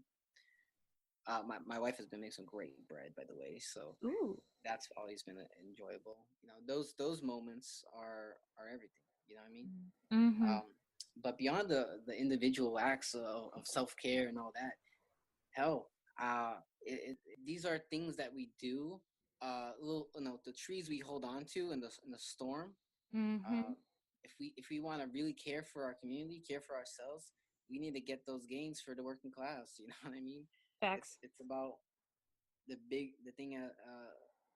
My wife has been making some great bread, by the way, so Ooh. that's always been enjoyable. Those moments are everything. You know what I mean? Mm-hmm. But beyond the individual acts of self care and all that, hell, these are things that we do. The trees we hold on to in the storm. Mm-hmm. If we want to really care for our community, care for ourselves, we need to get those gains for the working class. You know what I mean? Facts. It's about the thing,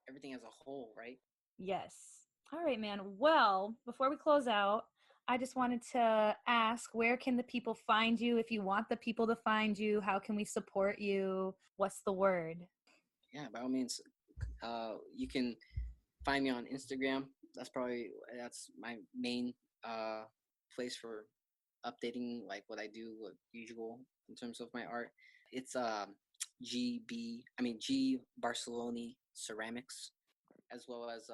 everything as a whole, right? Yes. All right, man. Well, before we close out, I just wanted to ask, where can the people find you? If you want the people to find you, how can we support you? What's the word? Yeah, by all means, you can find me on Instagram. That's my main place for updating like what I do, what usual in terms of my art. It's G Barceloni Ceramics, as well as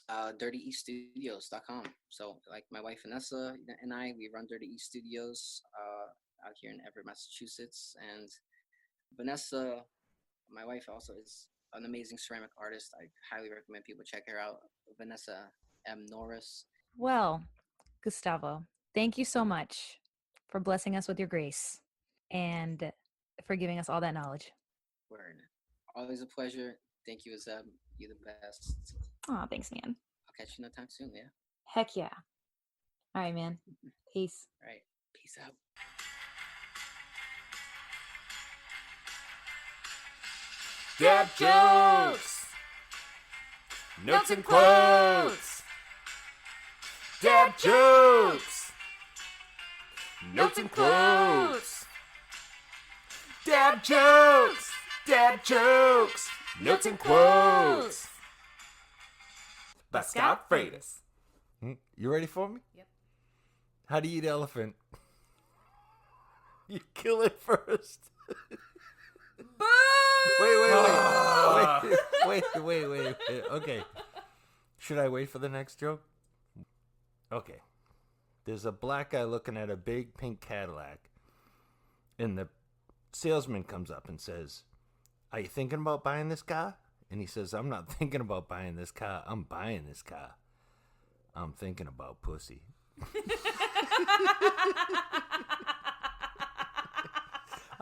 dirtyeaststudios.com. So like my wife Vanessa and I, we run Dirty East Studios out here in Everett, Massachusetts. And Vanessa, my wife, also is an amazing ceramic artist. I highly recommend people check her out. Vanessa M. Norris. Well, Gustavo, thank you so much for blessing us with your grace and for giving us all that knowledge. Word. Always a pleasure. Thank you, Azeb. You're the best. Oh, thanks, man. I'll catch you no time soon, yeah? Heck yeah. All right, man. Peace. All right. Peace out. Dad jokes! Notes and quotes! Dad jokes! Notes and quotes! Dad jokes! Dad jokes! Notes and quotes! By Scott Freitae. You ready for me? Yep. How do you eat elephant? You kill it first. Boo! Wait. Okay. Should I wait for the next joke? Okay. There's a black guy looking at a big pink Cadillac, and the salesman comes up and says, "Are you thinking about buying this car?" And he says, "I'm not thinking about buying this car. I'm buying this car. I'm thinking about pussy."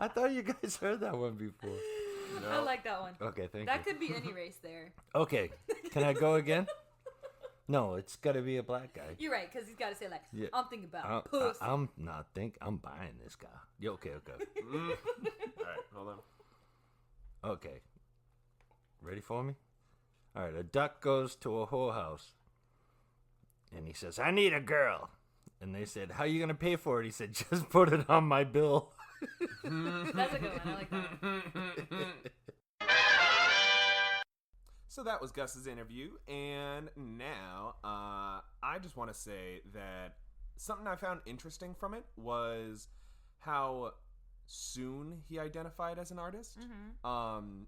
I thought you guys heard that one before. No. I like that one. Okay, thank That you. could be any race there. Okay, can I go again? No, it's got to be a black guy. You're right, because he's got to say like, Yeah. I'm thinking about pussy. I'm not I'm buying this car. Yeah, okay. All right, hold on. Okay. Ready for me? All right, a duck goes to a whorehouse. And he says, "I need a girl." And they said, "How you going to pay for it?" He said, "Just put it on my bill." That's a good one. I like that one. So that was Gus's interview, and now I just want to say that something I found interesting from it was how soon he identified as an artist.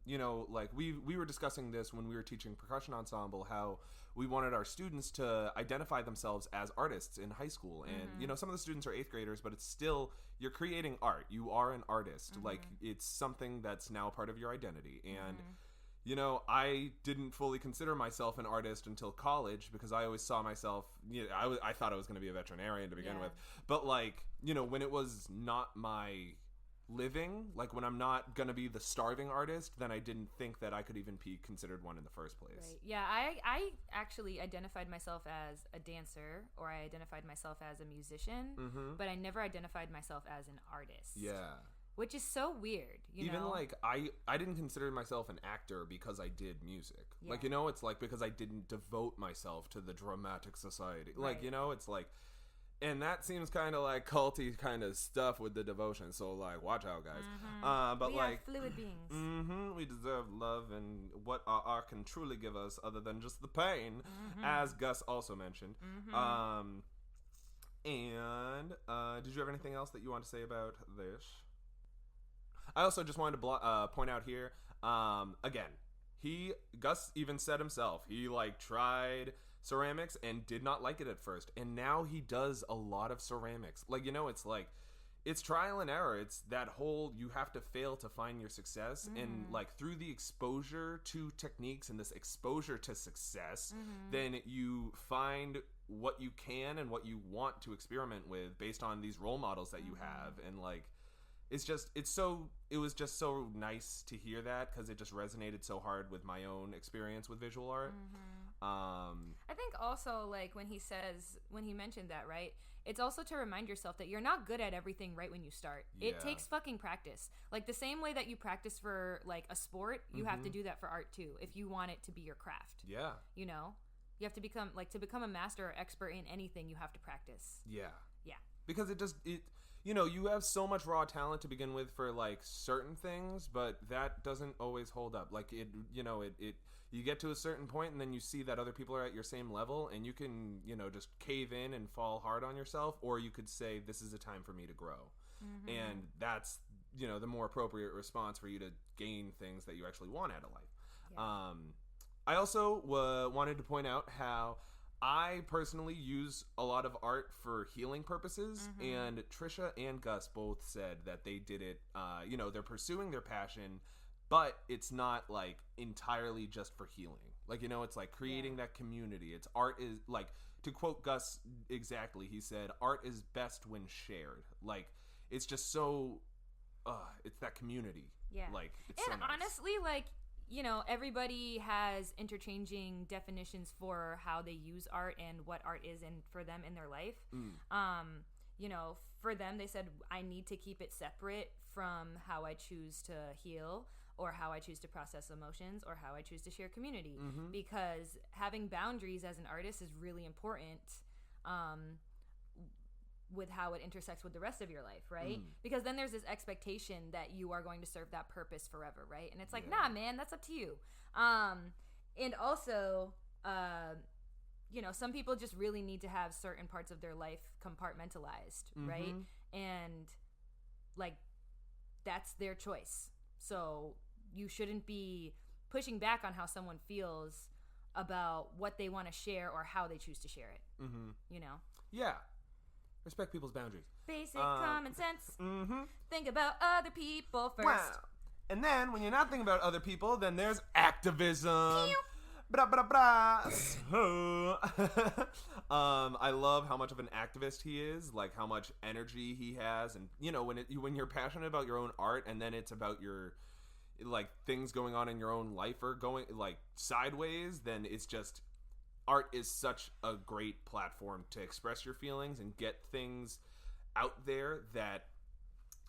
You know, like we were discussing this when we were teaching percussion ensemble, how we wanted our students to identify themselves as artists in high school. And you know, some of the students are 8th graders, but it's still, you're creating art. You are an artist. Like, it's something that's now part of your identity. And you know, I didn't fully consider myself an artist until college, because I always saw myself, you know, I thought I was going to be a veterinarian to begin with. But like, you know, when it was not my living, like when I'm not going to be the starving artist, then I didn't think that I could even be considered one in the first place. Right. Yeah, I actually identified myself as a dancer, or I identified myself as a musician, but I never identified myself as an artist. Yeah. Which is so weird, you know? Even like I didn't consider myself an actor because I did music. Like, you know, it's like because I didn't devote myself to the dramatic society. Like, you know, it's like, and that seems kind of like culty kind of stuff with the devotion. So like, watch out, guys. But we like, are fluid beings. we deserve love, and what our art can truly give us, other than just the pain, as Gus also mentioned. And did you have anything else that you want to say about this? I also just wanted to point out here, again, Gus even said himself, he like tried ceramics and did not like it at first, and now he does a lot of ceramics. Like, you know, it's like, it's trial and error. It's that whole, you have to fail to find your success, and like through the exposure to techniques and this exposure to success, then you find what you can and what you want to experiment with based on these role models that you have. And like, it was just so nice to hear that, because it just resonated so hard with my own experience with visual art. I think also, like, when he mentioned that, right, it's also to remind yourself that you're not good at everything right when you start. It takes fucking practice. Like, the same way that you practice for like a sport, you have to do that for art too, if you want it to be your craft. You know, you have to become a master or expert in anything, you have to practice. Because it you know, you have so much raw talent to begin with for like certain things, but that doesn't always hold up. Like, it, you know, you get to a certain point and then you see that other people are at your same level, and you can, you know, just cave in and fall hard on yourself, or you could say, this is a time for me to grow. And that's, you know, the more appropriate response for you to gain things that you actually want out of life. I also wanted to point out how I personally use a lot of art for healing purposes, and Trisha and Gus both said that they did it, you know, they're pursuing their passion, but it's not like entirely just for healing. Like, you know, it's like creating that community. It's art is like, to quote Gus exactly, he said, art is best when shared. Like, it's just so, it's that community. Like, it's so nice. Honestly, like, you know, everybody has interchanging definitions for how they use art and what art is for them in their life. You know, for them, they said, I need to keep it separate from how I choose to heal, or how I choose to process emotions, or how I choose to share community. Because having boundaries as an artist is really important. With how it intersects with the rest of your life, right? Because then there's this expectation that you are going to serve that purpose forever, right? And it's like, nah, man, that's up to you. And also, you know, some people just really need to have certain parts of their life compartmentalized, right? And like, that's their choice. So you shouldn't be pushing back on how someone feels about what they want to share or how they choose to share it. You know? Yeah. Respect people's boundaries. Basic common sense. Think about other people first. Wow. And then, when you're not thinking about other people, then there's activism. Bra, bra, bra. So, I love how much of an activist he is, like how much energy he has, and you know, when you're passionate about your own art, and then it's about your like things going on in your own life or going like sideways, then it's just, art is such a great platform to express your feelings and get things out there that,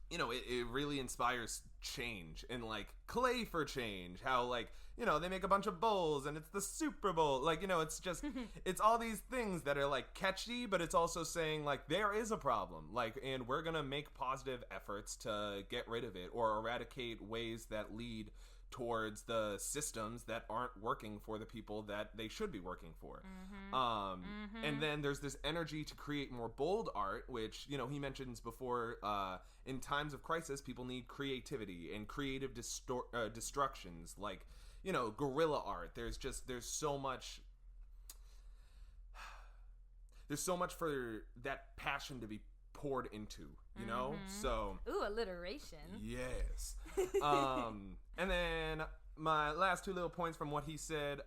you know, it really inspires change. And like Clay for Change, how like, you know, they make a bunch of bowls and it's the Super Bowl. Like, you know, it's just, it's all these things that are like catchy, but it's also saying like, there is a problem, like, and we're going to make positive efforts to get rid of it or eradicate ways that lead towards the systems that aren't working for the people that they should be working for. And then there's this energy to create more bold art, which, you know, he mentions before, in times of crisis, people need creativity and creative destructions, like, you know, guerrilla art. There's so much for that passion to be poured into, you know? So, ooh, alliteration. yes. And then my last two little points from what he said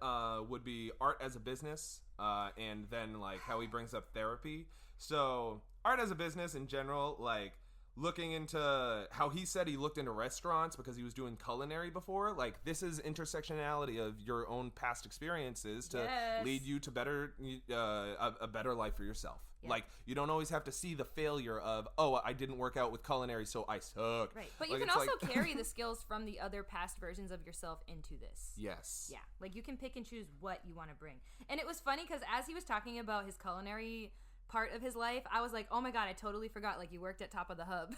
would be art as a business, and then like how he brings up therapy. So art as a business in general, like looking into how he said he looked into restaurants because he was doing culinary before. Like, this is intersectionality of your own past experiences to lead you to a better life for yourself. Yeah. Like, you don't always have to see the failure of, oh, I didn't work out with culinary, so I suck. Right. But you can also carry the skills from the other past versions of yourself into this. Yes. Yeah. Like, you can pick and choose what you want to bring. And it was funny because as he was talking about his culinary part of his life, I was like, oh my god, I totally forgot, like, you worked at Top of the Hub.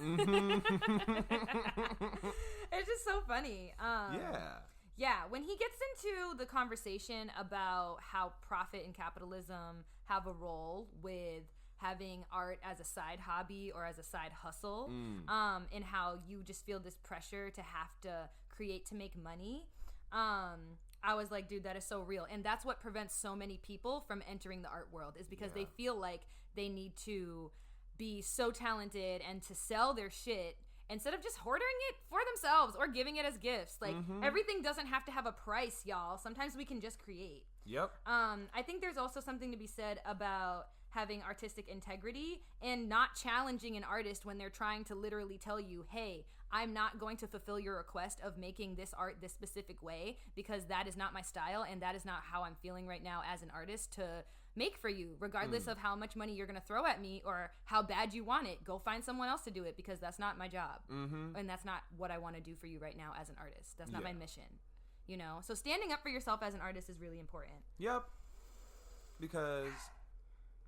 It's just so funny. Yeah, when he gets into the conversation about how profit and capitalism have a role with having art as a side hobby or as a side hustle, and how you just feel this pressure to have to create to make money, I was like, dude, that is so real. And that's what prevents so many people from entering the art world, is because they feel like they need to be so talented and to sell their shit instead of just hoarding it for themselves or giving it as gifts. Like, everything doesn't have to have a price, y'all. Sometimes we can just create. Yep. I think there's also something to be said about having artistic integrity and not challenging an artist when they're trying to literally tell you, hey, I'm not going to fulfill your request of making this art this specific way because that is not my style and that is not how I'm feeling right now as an artist to make for you, regardless of how much money you're going to throw at me or how bad you want it. Go find someone else to do it because that's not my job. And that's not what I want to do for you right now as an artist. That's not my mission, you know? So standing up for yourself as an artist is really important. Yep. Because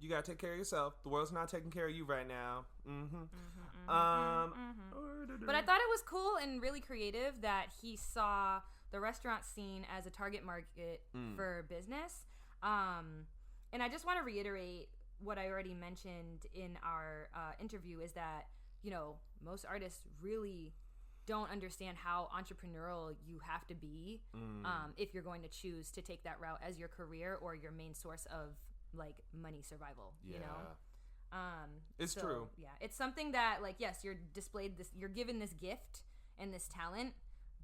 you gotta take care of yourself. The world's not taking care of you right now. But I thought it was cool and really creative that he saw the restaurant scene as a target market for business. And I just want to reiterate what I already mentioned in our interview, is that, you know, most artists really don't understand how entrepreneurial you have to be if you're going to choose to take that route as your career or your main source of, like, money survival, you know? It's true. Yeah, it's something that, like, yes, you're given this gift and this talent,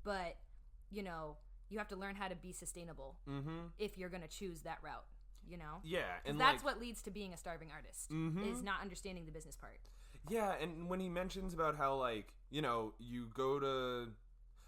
but, you know, you have to learn how to be sustainable if you're going to choose that route, you know? Yeah. And that's what leads to being a starving artist, is not understanding the business part. Yeah, and when he mentions about how, like, you know, you go to,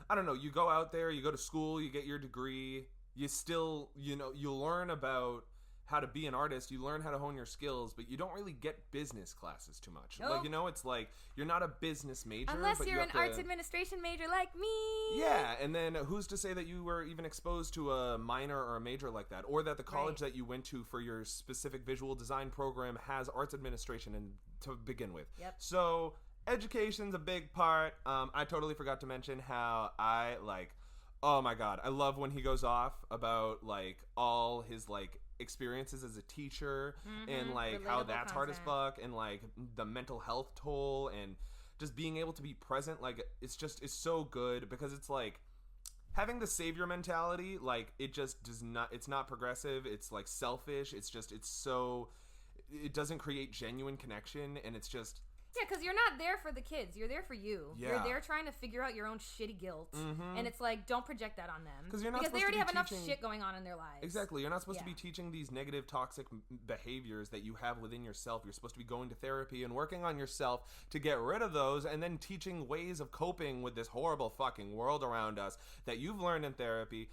I don't know, you go out there, you go to school, you get your degree, you still, you know, you learn about how to be an artist, you learn how to hone your skills, but you don't really get business classes too much. Nope. Like, you know, it's like, you're not a business major. Unless but you're an arts administration major like me. Yeah, and then who's to say that you were even exposed to a minor or a major like that? Or that the college that you went to for your specific visual design program has arts administration to begin with. Yep. So, education's a big part. I totally forgot to mention how oh my god, I love when he goes off about, like, all his, like, experiences as a teacher and, like, relatable how that's hard as content. fuck, and, like, the mental health toll and just being able to be present. Like, it's so good because it's like having the savior mentality, like, it just does not, it's not progressive, it's, like, selfish, it doesn't create genuine connection, and it's just, yeah, because you're not there for the kids. You're there for you. Yeah. You're there trying to figure out your own shitty guilt. And it's like, don't project that on them. Because you're not because they supposed already to be have teaching enough shit going on in their lives. Exactly. You're not supposed to be teaching these negative, toxic behaviors that you have within yourself. You're supposed to be going to therapy and working on yourself to get rid of those, and then teaching ways of coping with this horrible fucking world around us that you've learned in therapy.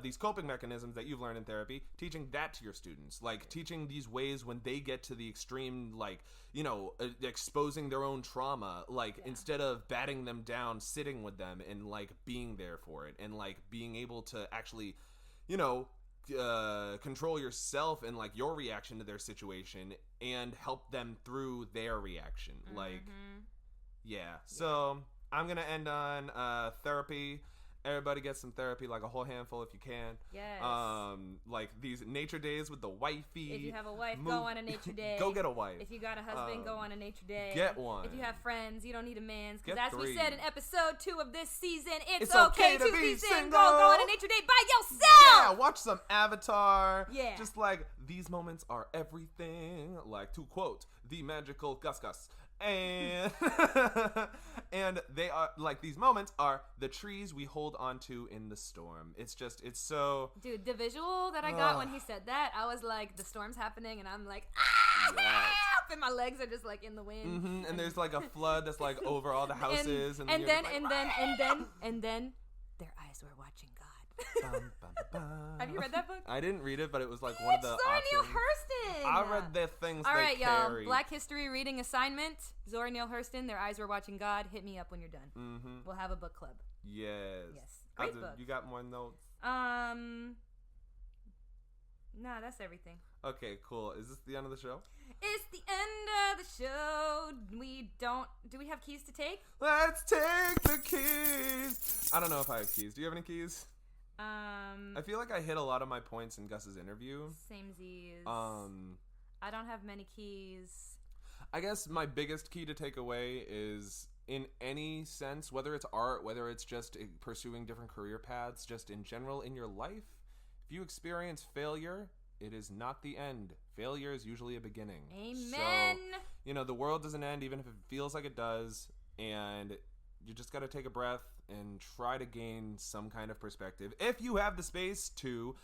These coping mechanisms that you've learned in therapy, teaching that to your students, like teaching these ways when they get to the extreme, like, you know, exposing their own trauma, like, instead of batting them down, sitting with them and, like, being there for it, and, like, being able to actually, you know, control yourself and, like, your reaction to their situation and help them through their reaction. Like, so I'm gonna end on therapy Everybody gets some therapy, like a whole handful if you can. Yes. Like these nature days with the wifey. If you have a wife, go on a nature day. Go get a wife. If you got a husband, go on a nature day. Get one. If you have friends, you don't need a man's. Because Get as we 3. said in episode 2 of this season, it's okay okay to to be be single. single. Go on a nature day by yourself. Yeah, watch some Avatar. Yeah. Just like, these moments are everything. Like, to quote the magical Gus Gus. And and they are like, these moments are the trees we hold onto in the storm. It's so, Dude, the visual that I got when he said that, I was like, the storm's happening, and I'm like, yes. help! And my legs are just like in the wind. Mm-hmm. And there's like a flood that's like over all the houses, and you're then just like, and then their eyes were watching God. bum, bum, bum. Have you read that book? I didn't read it, but it was like one of the Zora Neale options. Hurston. I read the things All they right, y'all. carry. Black History reading assignment. Zora Neale Hurston. Their eyes were watching God. Hit me up when you're done. Mm-hmm. We'll have a book club. Yes. Yes. Great book. You got more notes? Nah, that's everything. Okay, cool. Is this the end of the show? It's the end of the show. Do we have keys to take? Let's take the keys. I don't know if I have keys. Do you have any keys? I feel like I hit a lot of my points in Gus's interview. Samesies. I don't have many keys. I guess my biggest key to take away is, in any sense, whether it's art, whether it's just pursuing different career paths, just in general in your life, if you experience failure, it is not the end. Failure is usually a beginning. Amen. So, the world doesn't end even if it feels like it does, and you just got to take a breath and try to gain some kind of perspective. If you have the space to,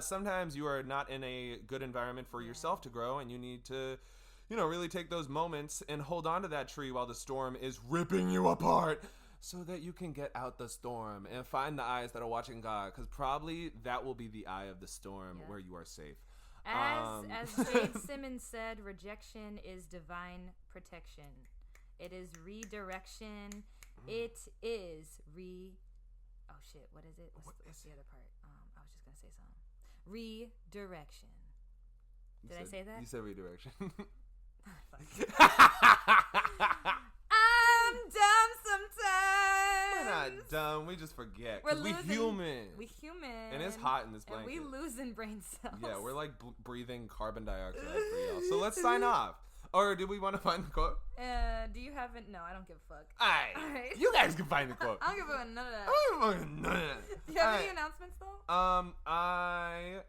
sometimes you are not in a good environment for yourself to grow, and you need to, really take those moments and hold on to that tree while the storm is ripping you apart, so that you can get out the storm and find the eyes that are watching God, because probably that will be the eye of the storm where you are safe. As Jade Simmons said, rejection is divine protection. It is redirection. It is oh shit, what is it? What's the other part? I was just gonna say something. Redirection. Did I say that? You said redirection. I'm dumb sometimes. We're not dumb. We just forget. We're human. We human. And it's hot in this blanket. And we losing brain cells. Yeah, we're like breathing carbon dioxide for y'all. So let's sign off. Or do we want to find the quote? Do you have it? No, I don't give a fuck. Alright. You guys can find the quote. I don't give a fuck none of that. I don't give a fuck none of that. Do you have any announcements though? I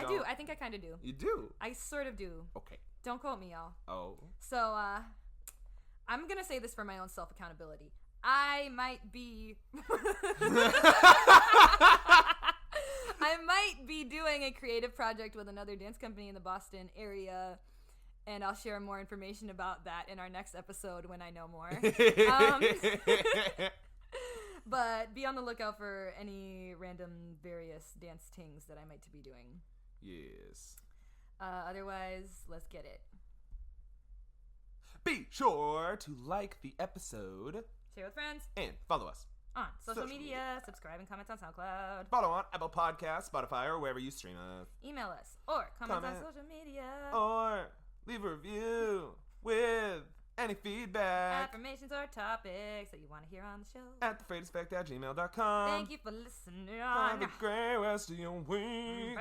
do. I think I kind of do. You do? I sort of do. Okay. Don't quote me, y'all. Oh. So, I'm gonna say this for my own self accountability. I might be doing a creative project with another dance company in the Boston area, and I'll share more information about that in our next episode when I know more. But be on the lookout for any random various dance things that I might be doing. Yes. Otherwise, let's get it. Be sure to like the episode, Share with friends. And follow us on social media. Subscribe and comment on SoundCloud. Follow on Apple Podcasts, Spotify, or wherever you stream us. Email us or comment on social media. Or leave a review with any feedback, affirmations, or topics that you want to hear on the show at thefreightespect@gmail.com. Thank you for listening. Have a great rest of your week.